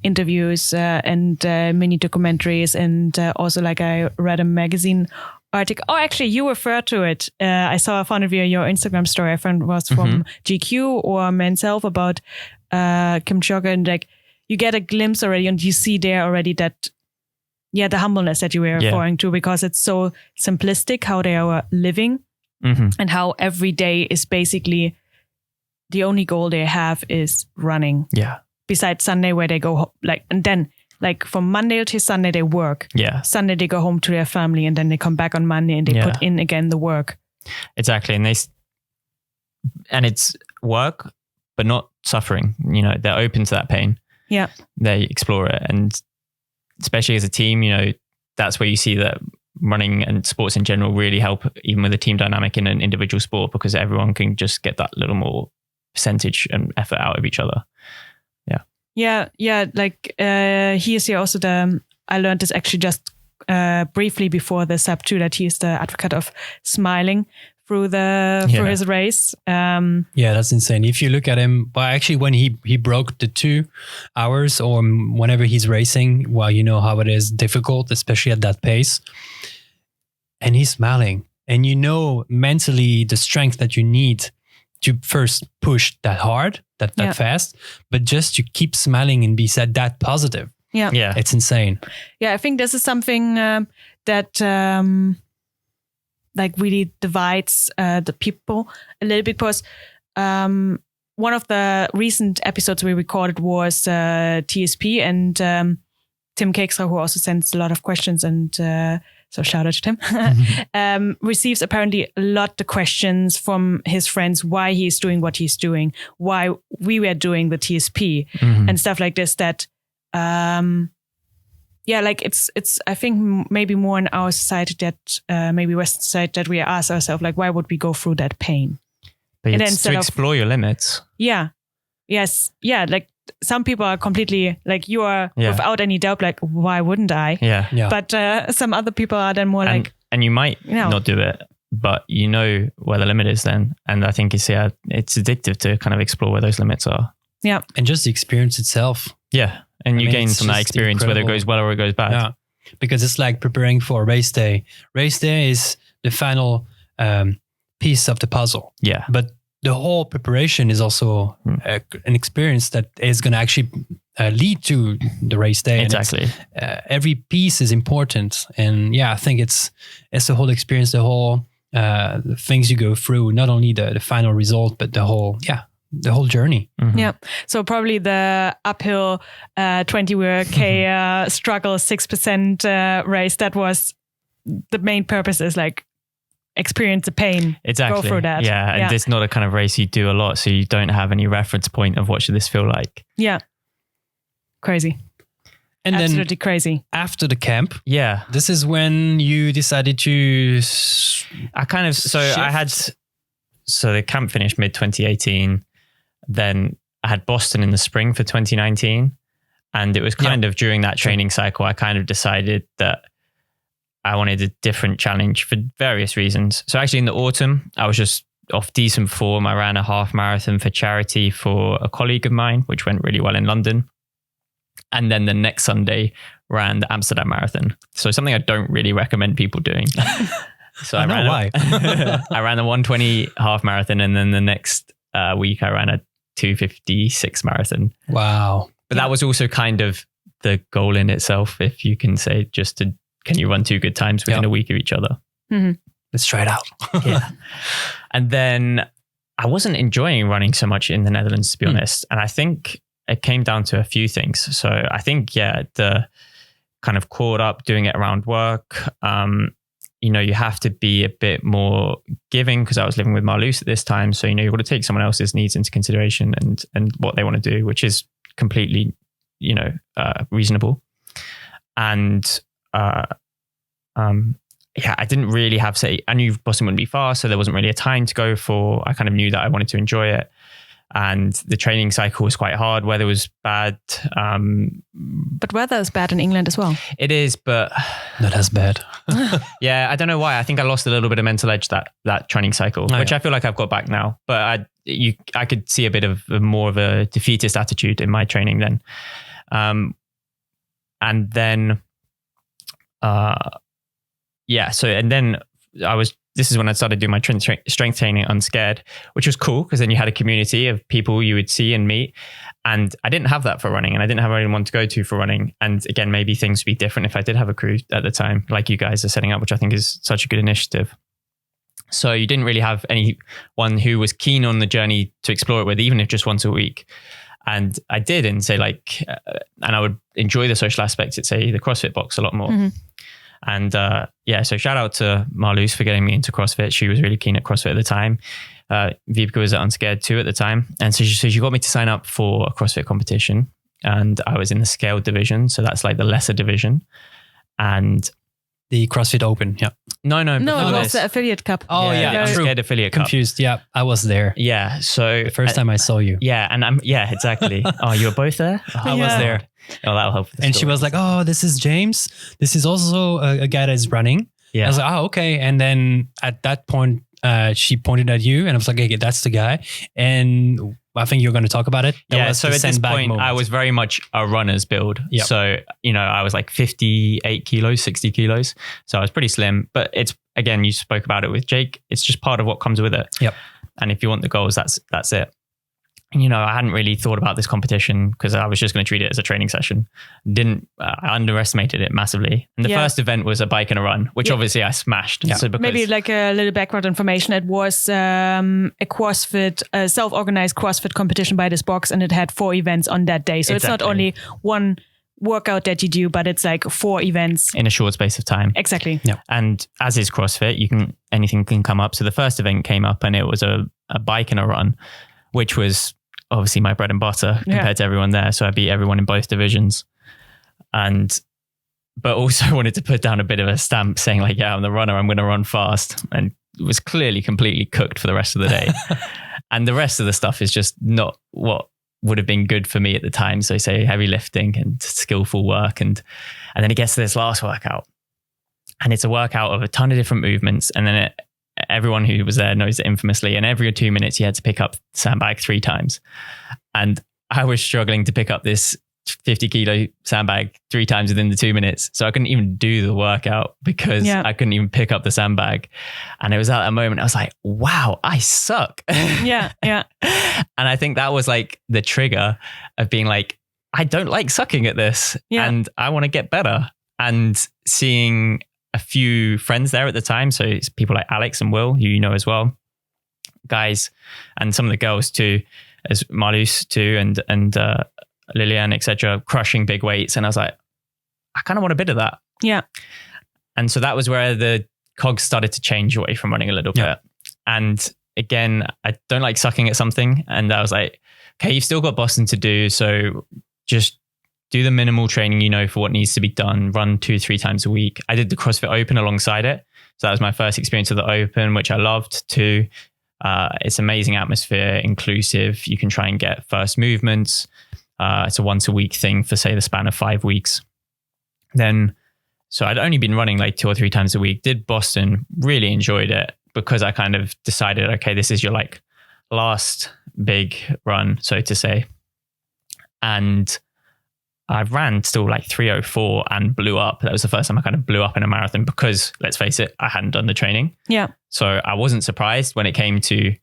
interviews and mini documentaries, and also like I read a magazine article. Oh, actually, you referred to it. I found it via your Instagram story. I found it was from GQ or Men's Health about Kipchoge, and like you get a glimpse already, and you see there already that the humbleness that you were referring to, because it's so simplistic how they are living and how every day is basically the only goal they have is running. Yeah. Besides Sunday, where they go and then from Monday to Sunday they work. Yeah. Sunday they go home to their family, and then they come back on Monday and they put in again the work. Exactly, and it's work, but not suffering. They're open to that pain. Yeah. They explore it, and especially as a team, that's where you see that running and sports in general really help, even with a team dynamic in an individual sport, because everyone can just get that little more percentage and effort out of each other. Yeah. Like he is here also I learned this actually just briefly before the sub 2, that he is the advocate of smiling through his race. That's insane. If you look at him, but actually when he broke the 2 hours or whenever he's racing, well, you know how it is difficult, especially at that pace. And he's smiling, and mentally the strength that you need to first push that hard, that fast, but just to keep smiling and be that positive. Yeah. It's insane. Yeah. I think this is something that like really divides the people a little bit, because one of the recent episodes we recorded was TSP, and Tim Kekstra, who also sends a lot of questions, and so shout out to Tim, receives apparently a lot of questions from his friends why he's doing what he's doing, why we were doing the TSP and stuff like this, that like it's I think maybe more in our society that maybe Western society, that we ask ourselves like, why would we go through that pain? But it's to explore your limits. Yeah. Yes. Yeah. Like some people are completely like, you are without any doubt, like, why wouldn't I? Yeah. But some other people are then more and you might not do it, but where the limit is then. And I think it's addictive to kind of explore where those limits are. Yeah. And just the experience itself. Yeah. And you gain from that experience, whether it goes well or it goes bad. Yeah. Because it's like preparing for a race day. Race day is the final piece of the puzzle. Yeah. But the whole preparation is also an experience that is going to actually lead to the race day. Exactly. And every piece is important. And I think it's the whole experience, the whole things you go through, not only the final result, but the whole journey. Mm-hmm. Yeah. So probably the uphill 20K struggle 6% race, that was the main purpose, is like experience the pain. Exactly. Go through that. Yeah. And it's not a kind of race you do a lot, so you don't have any reference point of what should this feel like. Yeah. Crazy. And absolutely then crazy. after the camp, this is when you decided to. So the camp finished mid 2018. Then I had Boston in the spring for 2019. And it was kind of during that training cycle, I kind of decided that I wanted a different challenge for various reasons. So actually in the autumn, I was just off decent form. I ran a half marathon for charity for a colleague of mine, which went really well in London. And then the next Sunday ran the Amsterdam Marathon. So something I don't really recommend people doing. So I ran I ran the 120 half marathon. And then the next week I ran a 256 marathon. Wow. But that was also kind of the goal in itself, if you can say, can you run 2 good times within a week of each other? Mm-hmm. Let's try it out. And then I wasn't enjoying running so much in the Netherlands, to be honest. And I think it came down to a few things. So I think, the kind of caught up doing it around work. You have to be a bit more giving because I was living with Marloes at this time. So, you've got to take someone else's needs into consideration and what they want to do, which is completely, reasonable. And, I didn't really have I knew Boston wouldn't be far, so there wasn't really a time to go for. I kind of knew that I wanted to enjoy it. And the training cycle was quite hard. Weather was bad. But weather is bad in England as well. It is, but not as bad. Yeah, I don't know why. I think I lost a little bit of mental edge that training cycle, which I feel like I've got back now. But I could see a bit of more of a defeatist attitude in my training then. And then, this is when I started doing my strength training unscared, which was cool because then you had a community of people you would see and meet. And I didn't have that for running, and I didn't have anyone to go to for running. And again, maybe things would be different if I did have a crew at the time, like you guys are setting up, which I think is such a good initiative. So you didn't really have anyone who was keen on the journey to explore it with, even if just once a week. And I did, and say and I would enjoy the social aspects at, say, the CrossFit box a lot more. Mm-hmm. And so shout out to Marloes for getting me into CrossFit. She was really keen at CrossFit at the time. Vibeke was at Unscared too at the time. And so she got me to sign up for a CrossFit competition. And I was in the scaled division. So that's like the lesser division. And the CrossFit Open, yeah. No, it was the Affiliate Cup. Oh, yeah, true. Unscared Affiliate Cup. Confused, yeah. I was there. Yeah, so... The first time I saw you. Yeah, and exactly. Oh, you were both there? I was there. Oh, that'll help. And she was like, "Oh, this is James. This is also a guy that is running." Yeah. I was like, "Oh, okay." And then at that point, she pointed at you, and I was like, "Okay, that's the guy." And I think you're going to talk about it. So at this point, I was very much a runner's build. Yep. So, I was like 58 kilos, 60 kilos. So I was pretty slim. But it's, again, you spoke about it with Jake. It's just part of what comes with it. Yep. And if you want the goals, that's it. I hadn't really thought about this competition because I was just going to treat it as a training session. I underestimated it massively. And the first event was a bike and a run, which obviously I smashed. Yeah. So maybe like a little background information. It was a CrossFit, a self-organized CrossFit competition by this box, and it had 4 events on that day. So It's not only one workout that you do, but it's like 4 events in a short space of time. Exactly. Yeah. And as is CrossFit, anything can come up. So the first event came up, and it was a bike and a run, which was obviously my bread and butter compared to everyone there. So I beat everyone in both divisions. But also wanted to put down a bit of a stamp saying like, I'm the runner, I'm going to run fast. And was clearly completely cooked for the rest of the day. And the rest of the stuff is just not what would have been good for me at the time. So say heavy lifting and skillful work. And then it gets to this last workout. And it's a workout of a ton of different movements. And then everyone who was there knows that infamously, and every 2 minutes you had to pick up the sandbag 3 times. And I was struggling to pick up this 50 kilo sandbag 3 times within the 2 minutes. So I couldn't even do the workout because I couldn't even pick up the sandbag. And it was at that moment, I was like, wow, I suck. Yeah. And I think that was like the trigger of being like, I don't like sucking at this and I want to get better. And seeing a few friends there at the time. So it's people like Alex and Will, who you know as well, guys, and some of the girls too, as Marloes too, and Lillian, etc., crushing big weights. And I was like, I kind of want a bit of that. Yeah. And so that was where the cogs started to change away from running a little bit. And again, I don't like sucking at something. And I was like, okay, you've still got Boston to do. So just do the minimal training, for what needs to be done, run 2-3 times a week. I did the CrossFit Open alongside it. So that was my first experience of the Open, which I loved too. It's amazing atmosphere, inclusive. You can try and get first movements. It's a once a week thing for say the span of 5 weeks. So I'd only been running like 2 or 3 times a week, did Boston, really enjoyed it because I kind of decided, okay, this is your like last big run, so to say. And I ran still like 3:04 and blew up. That was the first time I kind of blew up in a marathon because, let's face it, I hadn't done the training. Yeah. So I wasn't surprised when it came to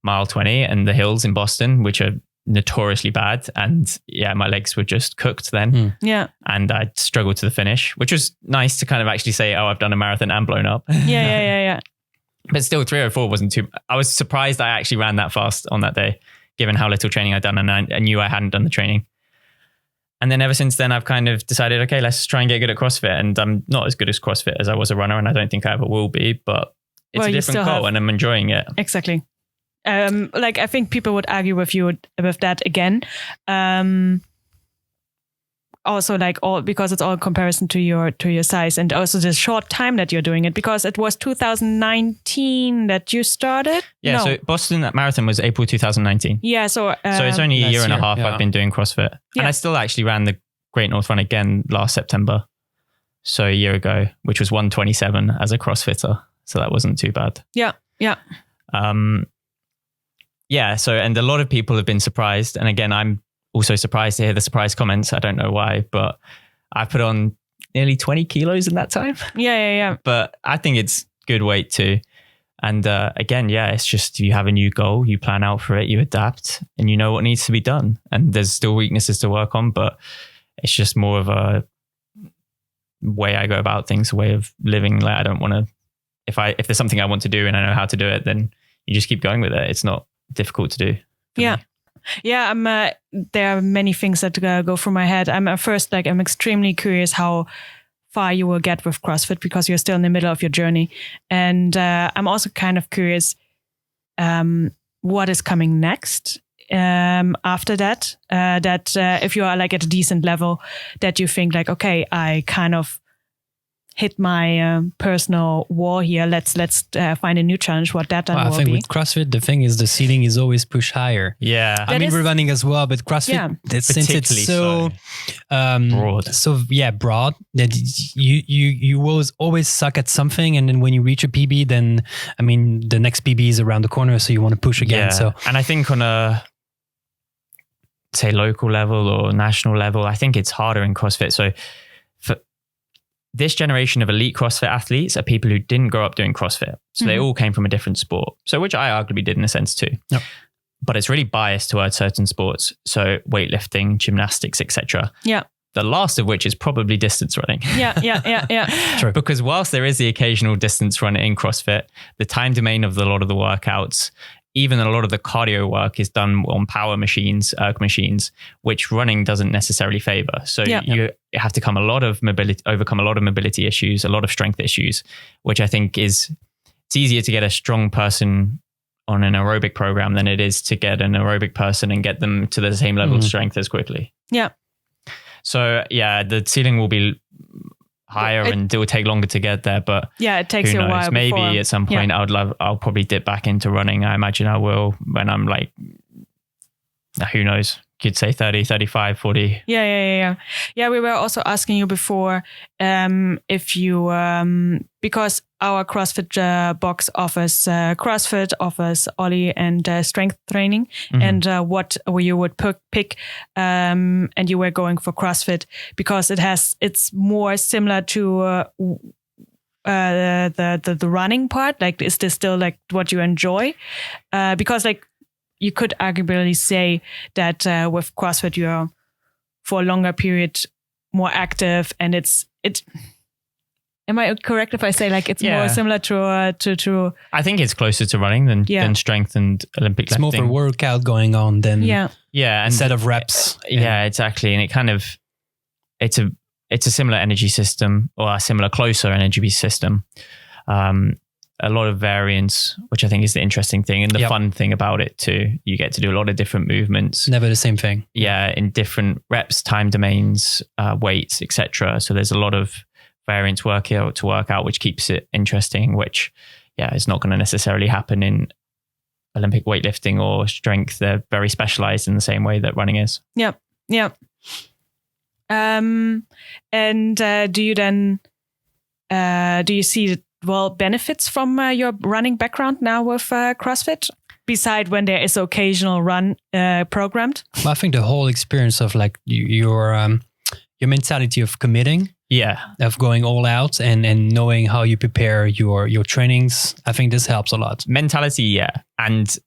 mile 20 and the hills in Boston, which are notoriously bad. And yeah, my legs were just cooked then. Yeah. And I struggled to the finish, which was nice to kind of actually say, oh, I've done a marathon and blown up. Yeah. But still 3:04 wasn't too, I was surprised I actually ran that fast on that day, given how little training I'd done. And I knew I hadn't done the training. And then ever since then, I've kind of decided, okay, let's try and get good at CrossFit. And I'm not as good as CrossFit as I was a runner. And I don't think I ever will be, but it's a different goal and I'm enjoying it. Exactly. Like I think people would argue with you with that again. Also like because it's all in comparison to your size and also the short time that you're doing it, because it was 2019 that you started. Yeah. No. So Boston Marathon was April 2019. Yeah. So it's only a year and a half I've been doing CrossFit. Yeah. And I still actually ran the Great North Run again last September. So a year ago, which was 1:27 as a CrossFitter. So that wasn't too bad. Yeah. Yeah. Yeah. So, and a lot of people have been surprised. And again, I'm also surprised to hear the surprise comments. I don't know why, but I put on nearly 20 kilos in that time. Yeah. But I think it's good weight too. And again, yeah, it's just you have a new goal, you plan out for it, you adapt, and you know what needs to be done. And there's still weaknesses to work on, but it's just more of a way I go about things, a way of living. Like I don't want to, if there's something I want to do and I know how to do it, then you just keep going with it. It's not difficult to do. Yeah. Me. Yeah, there are many things that go through my head. I'm extremely curious how far you will get with CrossFit because you're still in the middle of your journey. And I'm also kind of curious what is coming next after that. If you are like at a decent level that you think like, okay, I kind of hit my personal wall here. Let's find a new challenge. What that will be. I think with CrossFit, the thing is the ceiling is always pushed higher. Yeah, we're running as well, but CrossFit, since it's so broad, broad that you will always suck at something, and then when you reach a PB, then the next PB is around the corner, so you want to push again. Yeah. So, and I think on a say local level or national level, I think it's harder in CrossFit. So this generation of elite CrossFit athletes are people who didn't grow up doing CrossFit. So they all came from a different sport. So which I arguably did in a sense too. Yep. But it's really biased towards certain sports. So weightlifting, gymnastics, etc. Yeah. The last of which is probably distance running. Yeah. True. Because whilst there is the occasional distance runner in CrossFit, the time domain of a lot of the workouts, even a lot of the cardio work is done on power machines, erg machines, which running doesn't necessarily favor. So you have to overcome a lot of mobility issues, a lot of strength issues, which I think it's easier to get a strong person on an aerobic program than it is to get an aerobic person and get them to the same level of strength as quickly. Yeah. So yeah, the ceiling will be higher and it will take longer to get there, but it takes you a while. Maybe at some point I'll probably dip back into running. I imagine I will when I'm like, who knows, you'd say 30, 35, 40. Yeah. We were also asking you before if you, because our CrossFit box offers CrossFit, offers Ollie and strength training, and what you would pick, and you were going for CrossFit because it's more similar to the running part. Like, is this still like what you enjoy? Because like you could arguably say that with CrossFit you're for a longer period more active, and it's. Am I correct if I say like it's more similar to? I think it's closer to running than strength and Olympic lifting. It's more of a workout going on than instead of reps. Yeah, exactly, and it kind of it's a similar energy system or a similar closer energy system. a lot of variance, which I think is the interesting thing and the fun thing about it too. You get to do a lot of different movements. Never the same thing. Yeah, in different reps, time domains, weights, etc. So there's a lot of variance to work out, which keeps it interesting, which is not going to necessarily happen in Olympic weightlifting or strength. They're very specialized in the same way that running is. Yep. And do you then do you see benefits from your running background now with CrossFit, beside when there is occasional run programmed? Well, I think the whole experience of like your mentality of committing, of going all out and knowing how you prepare your trainings, I think this helps a lot. Mentality and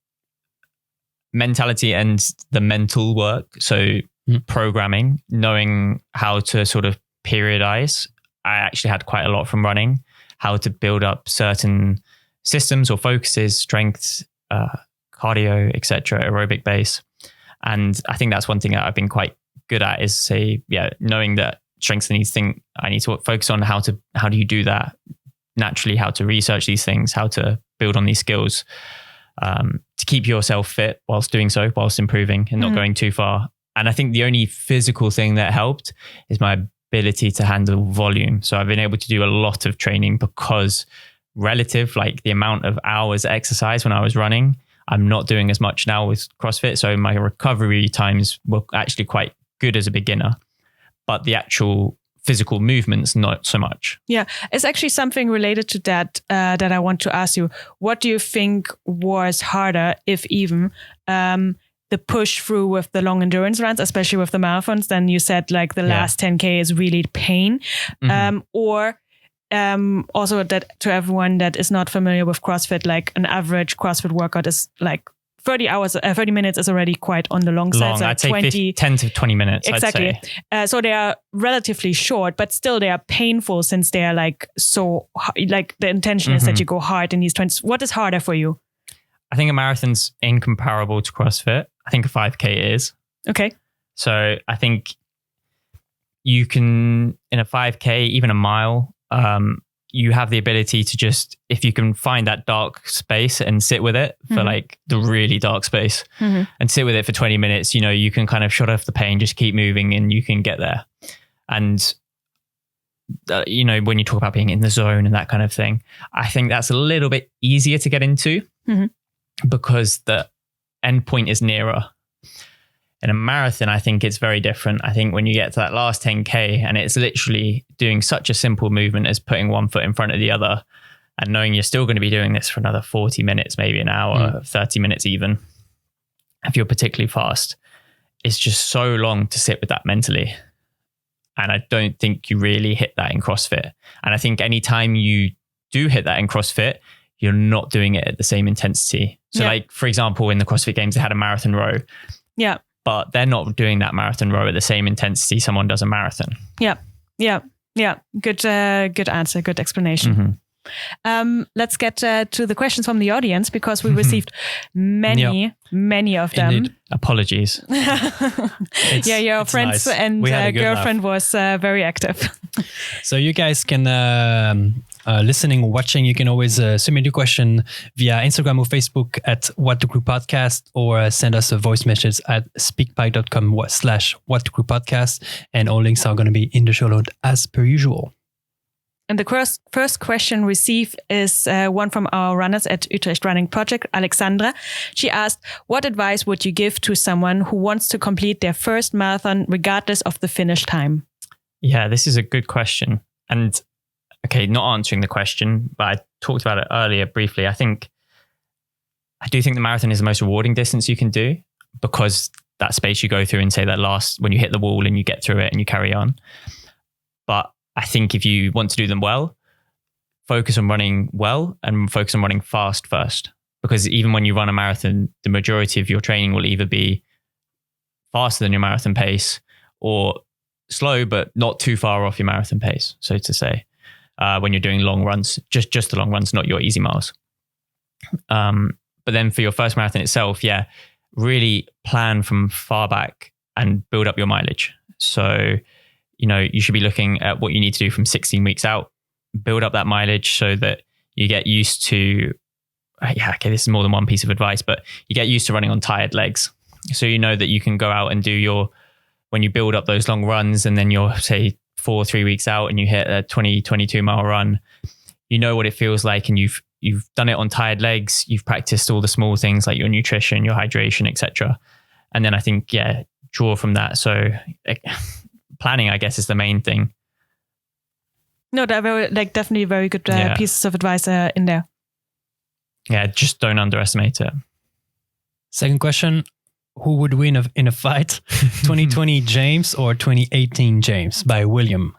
the mental work. So programming, knowing how to sort of periodize. I actually had quite a lot from running, how to build up certain systems or focuses, strengths, cardio, etc., aerobic base. And I think that's one thing that I've been quite good at is knowing that strengths I need to focus on how do you do that naturally, how to research these things, how to build on these skills, to keep yourself fit whilst doing so, whilst improving and not going too far. And I think the only physical thing that helped is my ability to handle volume. So I've been able to do a lot of training because relative, like the amount of hours exercise when I was running, I'm not doing as much now with CrossFit. So my recovery times were actually quite good as a beginner, but the actual physical movements, not so much. Yeah, it's actually something related to that that I want to ask you. What do you think was harder, if even, the push through with the long endurance runs, especially with the marathons? Then you said like the last 10K is really pain. Or also that to everyone that is not familiar with CrossFit, like an average CrossFit workout is like 30 minutes is already quite on the long side. So I'd say 10 to 20 minutes. Exactly. So they are relatively short, but still they are painful since they are like so, like the intention is that you go hard in these 20s. What is harder for you? I think a marathon's incomparable to CrossFit. I think a 5K is. Okay. So I think you can, in a 5K, even a mile, you have the ability to just, if you can find that dark space and sit with it for like the really dark space and sit with it for 20 minutes, you can kind of shut off the pain, just keep moving and you can get there. And, when you talk about being in the zone and that kind of thing, I think that's a little bit easier to get into because the end point is nearer. In a marathon, I think it's very different. I think when you get to that last 10K and it's literally doing such a simple movement as putting one foot in front of the other and knowing you're still going to be doing this for another 40 minutes, maybe an hour, 30 minutes even, if you're particularly fast, it's just so long to sit with that mentally. And I don't think you really hit that in CrossFit. And I think anytime you do hit that in CrossFit, you're not doing it at the same intensity. So like, for example, in the CrossFit Games, they had a marathon row. Yeah. But they're not doing that marathon row at the same intensity someone does a marathon. Yeah. Good answer. Good explanation. Let's get to the questions from the audience because we received many of them. Indeed. Apologies. Your friends nice. And girlfriend was very active. So you guys can, listening or watching, you can always submit your question via Instagram or Facebook at What the Crew Podcast, or send us a voice message at speakpipe.com/What the Crew Podcast. And all links are going to be in the show note as per usual. And the first question received is one from our runners at Utrecht Running Project, Alexandra. She asked, what advice would you give to someone who wants to complete their first marathon regardless of the finish time? Yeah, this is a good question. And okay, not answering the question, but I talked about it earlier briefly. I do think the marathon is the most rewarding distance you can do because that space you go through and say that last, when you hit the wall and you get through it and you carry on. But I think if you want to do them well, focus on running well and focus on running fast first. Because even when you run a marathon, the majority of your training will either be faster than your marathon pace or slow, but not too far off your marathon pace, so to say, when you're doing long runs, just the long runs, not your easy miles. But then for your first marathon itself, really plan from far back and build up your mileage. So you should be looking at what you need to do from 16 weeks out, build up that mileage so that you get used to, this is more than one piece of advice, but you get used to running on tired legs. So you know that you can go out and do when you build up those long runs and then you're say 3 weeks out and you hit a 22 mile run, you know what it feels like, and you've done it on tired legs. You've practiced all the small things like your nutrition, your hydration, etc. And then I think, draw from that. So planning, I guess, is the main thing. No, they're definitely very good pieces of advice in there. Yeah, just don't underestimate it. Second question. Who would win in a fight? 2020 James or 2018 James by William?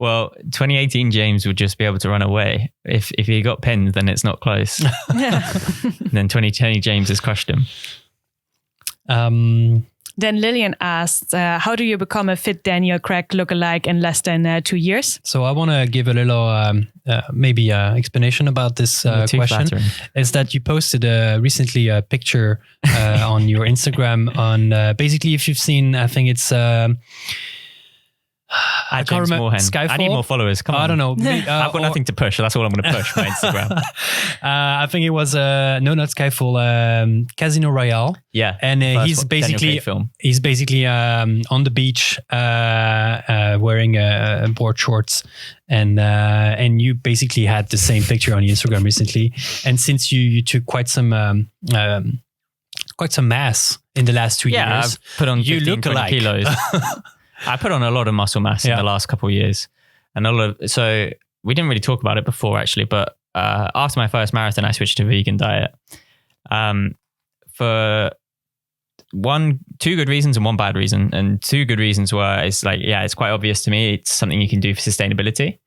Well, 2018 James would just be able to run away. If he got pinned, then it's not close. Then 2020 James has crushed him. Then Lillian asked, how do you become a fit Daniel Craig lookalike in less than 2 years? So I want to give a little maybe explanation about this question. Flattering. Is that you posted recently a picture on your Instagram on basically, if you've seen, I think it's... I can't remember. Skyfall? I need more followers. Come on. I don't know. I've got nothing to push. So that's all I'm going to push my Instagram. I think it was not Skyfall, Casino Royale. Yeah, and he's basically on the beach wearing board shorts, and you basically had the same picture on your Instagram recently. And since you took quite some mass in the last 2 years, I've put on 15, 20 kilos. I put on a lot of muscle mass in the last couple of years, and so we didn't really talk about it before actually, but after my first marathon, I switched to a vegan diet for two good reasons and one bad reason. And two good reasons were, it's quite obvious to me. It's something you can do for sustainability,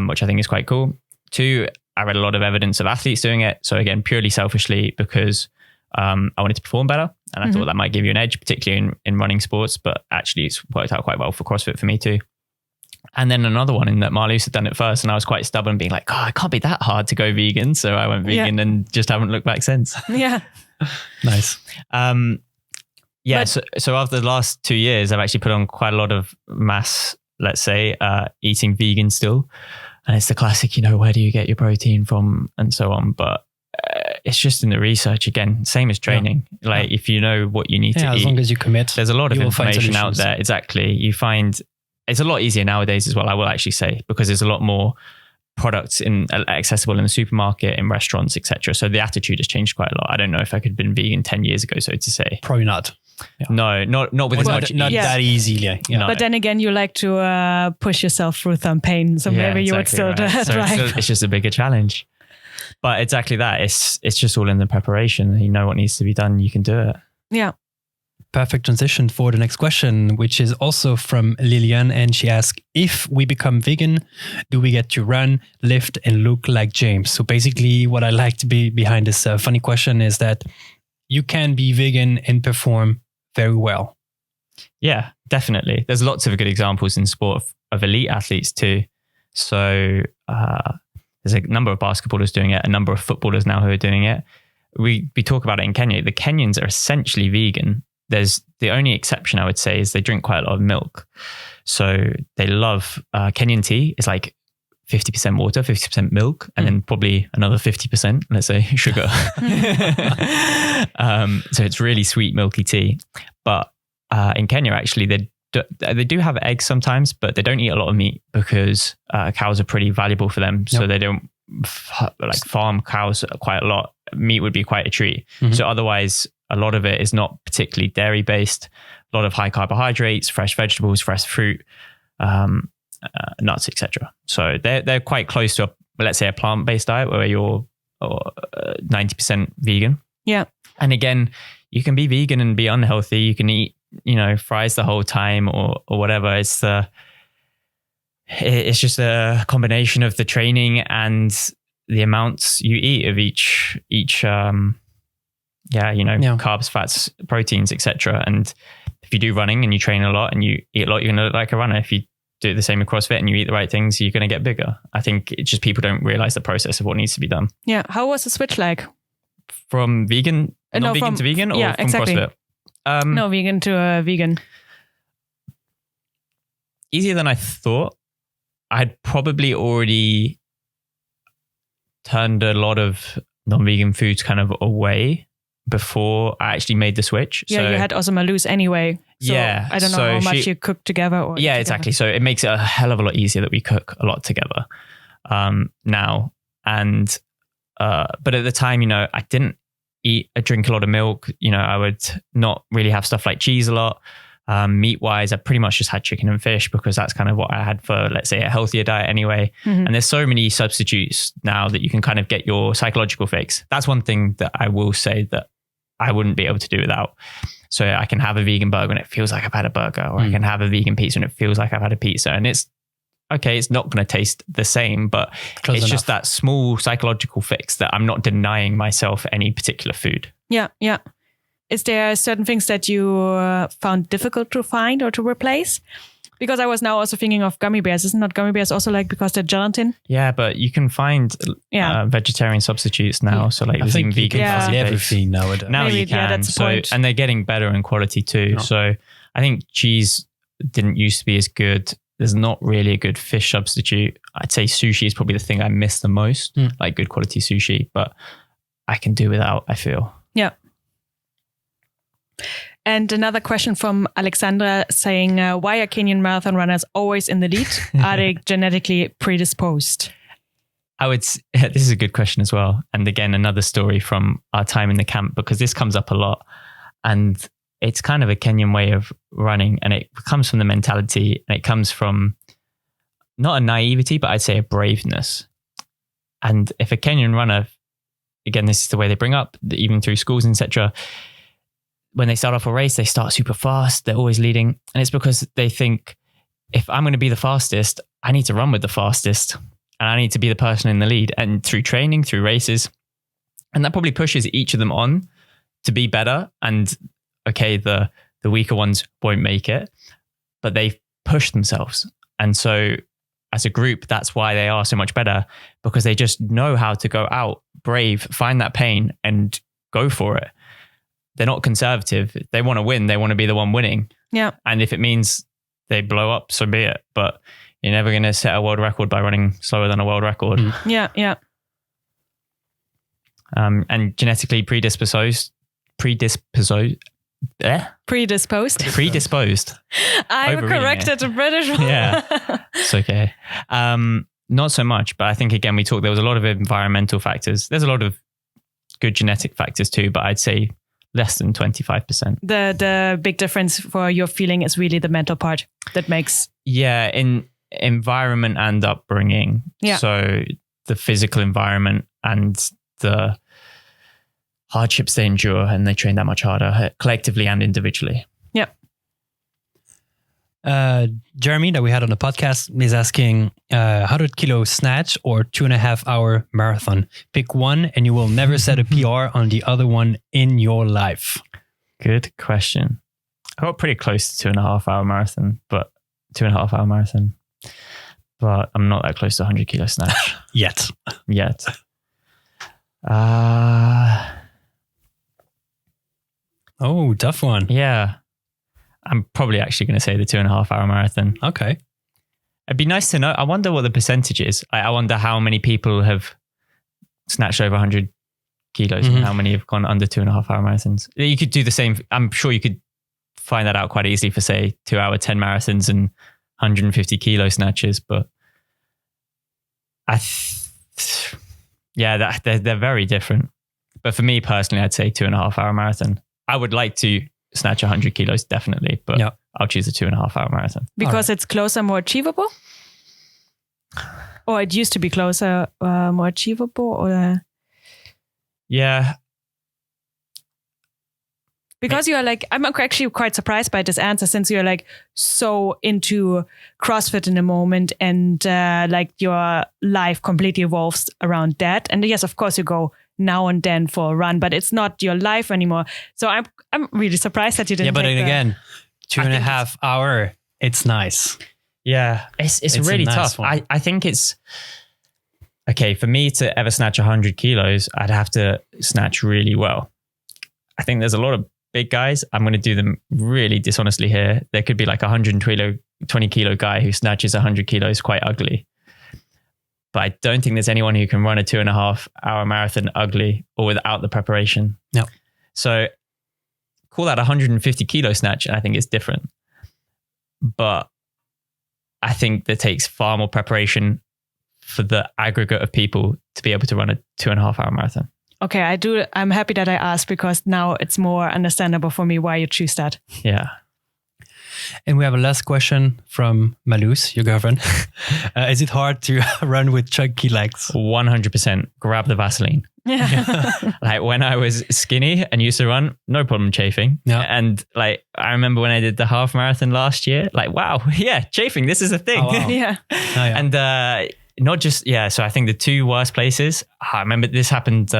which I think is quite cool. Two, I read a lot of evidence of athletes doing it. So again, purely selfishly because I wanted to perform better. And I thought that might give you an edge, particularly in running sports, but actually it's worked out quite well for CrossFit for me too. And then another one in that Marloes had done it first, and I was quite stubborn, being like, it can't be that hard to go vegan. So I went vegan and just haven't looked back since. Yeah. Nice. So after the last 2 years, I've actually put on quite a lot of mass, let's say, eating vegan still. And it's the classic, where do you get your protein from and so on. But it's just in the research again, same as training. If you know what you need to eat, as long as you commit, there's a lot of information out there. Exactly. You find it's a lot easier nowadays as well, I will actually say, because there's a lot more products accessible in the supermarket, in restaurants, etc. So the attitude has changed quite a lot. I don't know if I could have been vegan 10 years ago, so to say. Probably not. Yeah. No, not with as much. Not that easily. Yeah. No. But then again, you like to push yourself through some pain, so maybe you would still do it. So it's just a bigger challenge. But exactly that. It's just all in the preparation. You know what needs to be done. You can do it. Yeah. Perfect transition for the next question, which is also from Lillian. And she asks, if we become vegan, do we get to run, lift, and look like James? So basically what I like to be behind this funny question is that you can be vegan and perform very well. Yeah, definitely. There's lots of good examples in sport of elite athletes too. So there's a number of basketballers doing it, a number of footballers now who are doing it. We talk about it in Kenya. The Kenyans are essentially vegan. There's the only exception I would say is they drink quite a lot of milk. So they love Kenyan tea. It's like 50% water, 50% milk, and then probably another 50%, let's say, sugar. So it's really sweet, milky tea. But in Kenya, actually, they do have eggs sometimes, but they don't eat a lot of meat because cows are pretty valuable for them. So they don't farm cows quite a lot. Meat would be quite a treat. So otherwise, a lot of it is not particularly dairy based. A lot of high carbohydrates, fresh vegetables, fresh fruit, nuts, etc. So they're quite close to let's say a plant based diet where you're 90% vegan. Yeah. And again, you can be vegan and be unhealthy. You can eat fries the whole time or whatever. It's just a combination of the training and the amounts you eat of each carbs, fats, proteins, etc. And if you do running and you train a lot and you eat a lot, you're going to look like a runner. If you do the same with CrossFit and you eat the right things, you're going to get bigger. I think it's just people don't realize the process of what needs to be done. Yeah. How was the switch like? From vegan, non-vegan to vegan, or from exactly. CrossFit? No, vegan to vegan. Easier than I thought. I'd probably already turned a lot of non-vegan foods kind of away before I actually made the switch. Yeah, so, you had also Malus anyway. So yeah. I don't know how much you cook together. Or yeah, together. exactly. So it makes it a hell of a lot easier that we cook a lot together now. And, but at the time, you know, I didn't drink a lot of milk. You know, I would not really have stuff like cheese a lot. Meat wise, I pretty much just had chicken and fish because that's kind of what I had for, let's say, a healthier diet anyway. Mm-hmm. And there's so many substitutes now that you can kind of get your psychological fix. That's one thing that I will say that I wouldn't be able to do without. So I can have a vegan burger and it feels like I've had a burger, or I can have a vegan pizza and it feels like I've had a pizza. And it's okay, it's not going to taste the same, but it's just that small psychological fix that I'm not denying myself any particular food. Yeah, yeah. Is there certain things that you found difficult to find or to replace? Because I was now also thinking of gummy bears. Isn't not gummy bears also like because they're gelatin? Yeah, but you can find vegetarian substitutes now. So like there's even vegan everything nowadays. Now maybe, you can. that's the point. And they're getting better in quality too. No. So I think cheese didn't used to be as good. There's not really a good fish substitute. I'd say sushi is probably the thing I miss the most, like good quality sushi, but I can do without, I feel. Yeah. And another question from Alexandra saying, why are Kenyan marathon runners always in the lead? Are they genetically predisposed? This is a good question as well. And again, another story from our time in the camp, because this comes up a lot. And it's kind of a Kenyan way of running. And it comes from the mentality, and it comes from not a naivety, but I'd say a braveness. And if a Kenyan runner, again, this is the way they bring up, even through schools, etc., when they start off a race, they start super fast. They're always leading. And it's because they think, if I'm going to be the fastest, I need to run with the fastest. And I need to be the person in the lead. And through training, through races. And that probably pushes each of them on to be better. And okay, the weaker ones won't make it, but they push themselves. And so as a group, that's why they are so much better, because they just know how to go out, brave, find that pain and go for it. They're not conservative. They want to win. They want to be the one winning. Yeah. And if it means they blow up, so be it. But you're never going to set a world record by running slower than a world record. Yeah, yeah. And genetically predisposed. Predisposed. I corrected the British one. Yeah, it's okay. Not so much, but I think again, there was a lot of environmental factors. There's a lot of good genetic factors too, but I'd say less than 25%. The big difference for your feeling is really the mental part that makes... Yeah, in environment and upbringing. Yeah. So the physical environment and the hardships they endure, and they train that much harder collectively and individually. Yeah. Jeremy, that we had on the podcast, is asking 100 kilo snatch or 2.5 hour marathon. Pick one and you will never set a PR on the other one in your life. Good question. I got pretty close to 2.5 hour marathon, but 2.5 hour marathon, but I'm not that close to 100 kilo snatch yet. Oh, tough one. Yeah. I'm probably actually going to say the 2.5 hour marathon. Okay. It'd be nice to know. I wonder what the percentage is. I wonder how many people have snatched over 100 kilos and how many have gone under 2.5 hour marathons. You could do the same. I'm sure you could find that out quite easily for, say, 2 hour 10 marathons and 150 kilo snatches. But they're very different. But for me personally, I'd say 2.5 hour marathon. I would like to snatch 100 kilos, definitely, but I'll choose a 2.5 hour marathon. Because it's closer, more achievable? Or it used to be closer, more achievable? Or Yeah. Because you're like, I'm actually quite surprised by this answer, since you're like so into CrossFit in the moment, and like your life completely evolves around that. And yes, of course you go now and then for a run, but it's not your life anymore. So I'm really surprised that you didn't. Yeah, but then again, 2.5 hour, it's nice. Yeah, it's really tough. I think it's okay for me to ever snatch 100 kilos. I'd have to snatch really well. I think there's a lot of big guys. I'm going to do them really dishonestly here. There could be like a 120 kilo guy who snatches 100 kilos quite ugly. but I don't think there's anyone who can run a 2.5 hour marathon ugly or without the preparation. No. So call that 150 kilo snatch, and I think it's different. But I think that takes far more preparation for the aggregate of people to be able to run a 2.5 hour marathon. Okay, I'm happy that I asked, because now it's more understandable for me why you choose that. Yeah. And we have a last question from Malus, your girlfriend. Is it hard to run with chunky legs? 100%. Grab the Vaseline. Yeah. Like when I was skinny and used to run, no problem chafing. Yeah. And like, I remember when I did the half marathon last year, like, wow, yeah, chafing, this is a thing. Oh, wow. Yeah. Oh, yeah. And not just, so I think the two worst places, I remember this happened,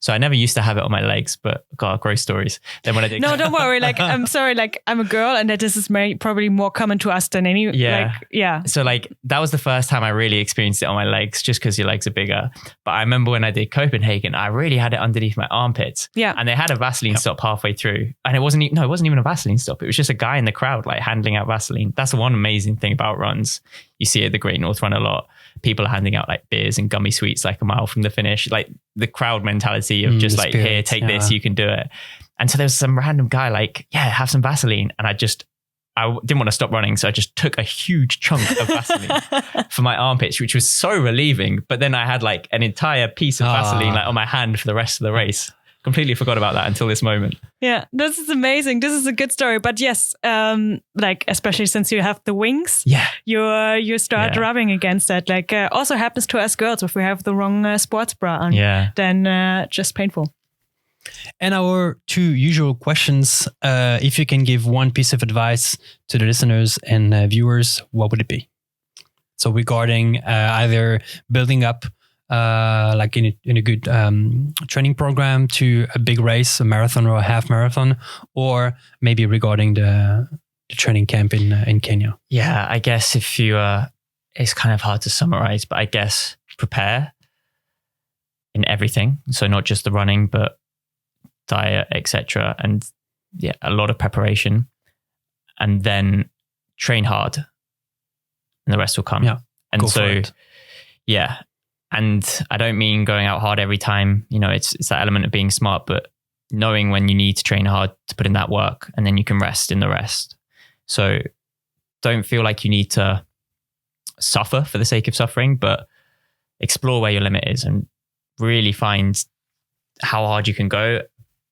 so I never used to have it on my legs, but God, gross stories. Then when I did, No, don't worry. Like, I'm sorry. Like, I'm a girl, and that this is probably more common to us than any. Yeah. Like, yeah. So like that was the first time I really experienced it on my legs, just because your legs are bigger. But I remember when I did Copenhagen, I really had it underneath my armpits. Yeah. And they had a Vaseline stop halfway through, and it wasn't even a Vaseline stop. It was just a guy in the crowd like handing out Vaseline. That's the one amazing thing about runs. You see it at the Great North Run a lot. People are handing out like beers and gummy sweets like a mile from the finish, like the crowd mentality of just like, here, take this, you can do it. And so there was some random guy like, yeah, have some Vaseline. And I didn't want to stop running. So I just took a huge chunk of Vaseline for my armpits, which was so relieving. But then I had like an entire piece of Vaseline like on my hand for the rest of the race. Completely forgot about that until this moment. Yeah, this is amazing. This is a good story. But yes, like especially since you have the wings, you start rubbing against that. Like also happens to us girls if we have the wrong sports bra on. Yeah. Then just painful. And our two usual questions, if you can give one piece of advice to the listeners and viewers, what would it be? So regarding either building up like in a good training program to a big race, a marathon or a half marathon, or maybe regarding the training camp in Kenya. Yeah, I guess if you, it's kind of hard to summarize, but I guess prepare in everything. So not just the running, but diet, etc. And yeah, a lot of preparation, and then train hard, and the rest will come. Yeah, and so yeah. And I don't mean going out hard every time, you know, it's that element of being smart, but knowing when you need to train hard to put in that work, and then you can rest in the rest. So don't feel like you need to suffer for the sake of suffering, but explore where your limit is and really find how hard you can go.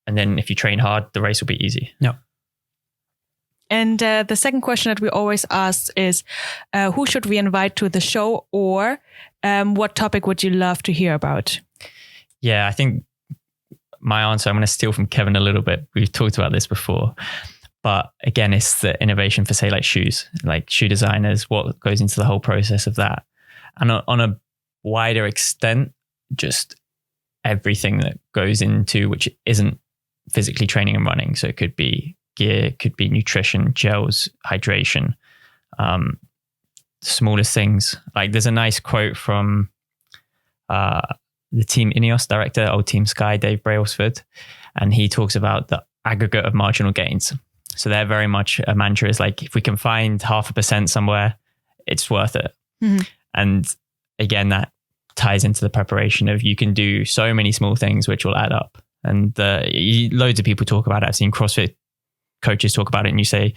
And then if you train hard, the race will be easy. Yeah. And the second question that we always ask is, who should we invite to the show, or what topic would you love to hear about? Yeah, I think my answer, I'm going to steal from Kevin a little bit. We've talked about this before. But again, it's the innovation for, say, like shoes, like shoe designers, what goes into the whole process of that. And on a wider extent, just everything that goes into, which isn't physically training and running. So it could be gear, could be nutrition, gels, hydration, smallest things. Like there's a nice quote from the Team Ineos director, old Team Sky, Dave Brailsford, and he talks about the aggregate of marginal gains. So they're very much a mantra is like, if we can find 0.5% somewhere, it's worth it. Mm-hmm. And again, that ties into the preparation of you can do so many small things which will add up. And loads of people talk about it. I've seen CrossFit coaches talk about it, and you say,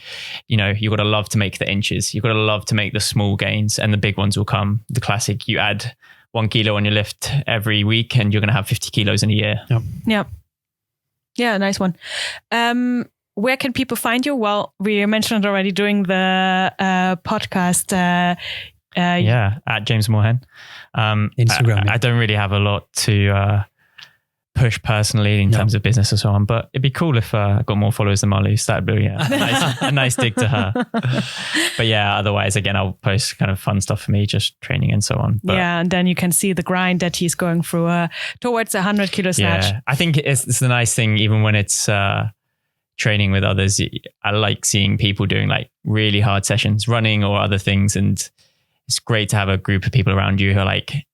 you know, you've got to love to make the inches. You've got to love to make the small gains, and the big ones will come. The classic, you add 1 kilo on your lift every week and you're going to have 50 kilos in a year. Yep. Yeah. Yeah, nice one. Where can people find you? Well, we mentioned already during the podcast. At James Morhen. Instagram. I don't really have a lot to push personally in terms of business and so on, but it'd be cool if I got more followers than Marlies. That'd be a nice dig to her. But yeah, otherwise, again, I'll post kind of fun stuff for me, just training and so on. But yeah, and then you can see the grind that he's going through towards a 100 kilo snatch. Yeah, I think it's the nice thing, even when it's training with others, I like seeing people doing like really hard sessions, running or other things. And it's great to have a group of people around you who are like,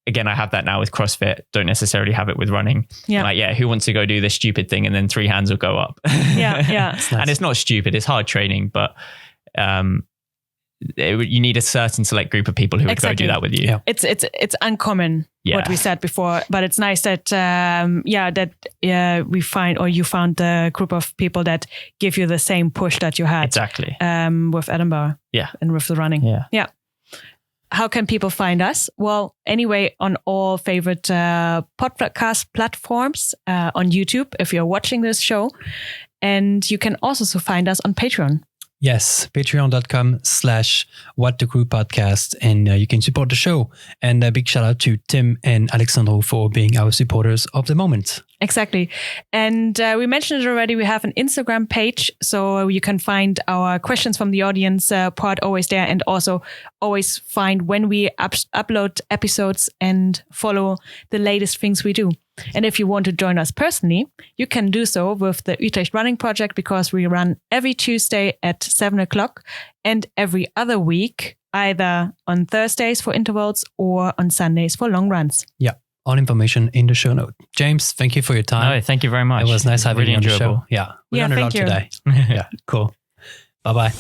again, I have that now with CrossFit, don't necessarily have it with running. Yeah. Like, yeah, who wants to go do this stupid thing? And then 3 hands will go up. Yeah. Nice. And it's not stupid, it's hard training, but you need a certain select group of people who would go do that with you. Yeah. It's uncommon what we said before, but it's nice that we find, or you found the group of people that give you the same push that you had exactly with Edinburgh, and with the running. Yeah. How can people find us? Well, anyway, on all favorite podcast platforms, on YouTube if you're watching this show, and you can also find us on Patreon. Yes, patreon.com/whatthecrewpodcast, and you can support the show. And a big shout out to Tim and Alexandro for being our supporters of the moment. Exactly. And we mentioned it already, we have an Instagram page, so you can find our questions from the audience part always there, and also always find when we upload episodes and follow the latest things we do. And if you want to join us personally, you can do so with the Utrecht Running Project, because we run every Tuesday at 7:00 and every other week, either on Thursdays for intervals or on Sundays for long runs. Yeah. All information in the show note. James, thank you for your time. No, thank you very much. It was nice having you on the show. Yeah. We learned a lot you. today. Yeah. Cool. Bye-bye.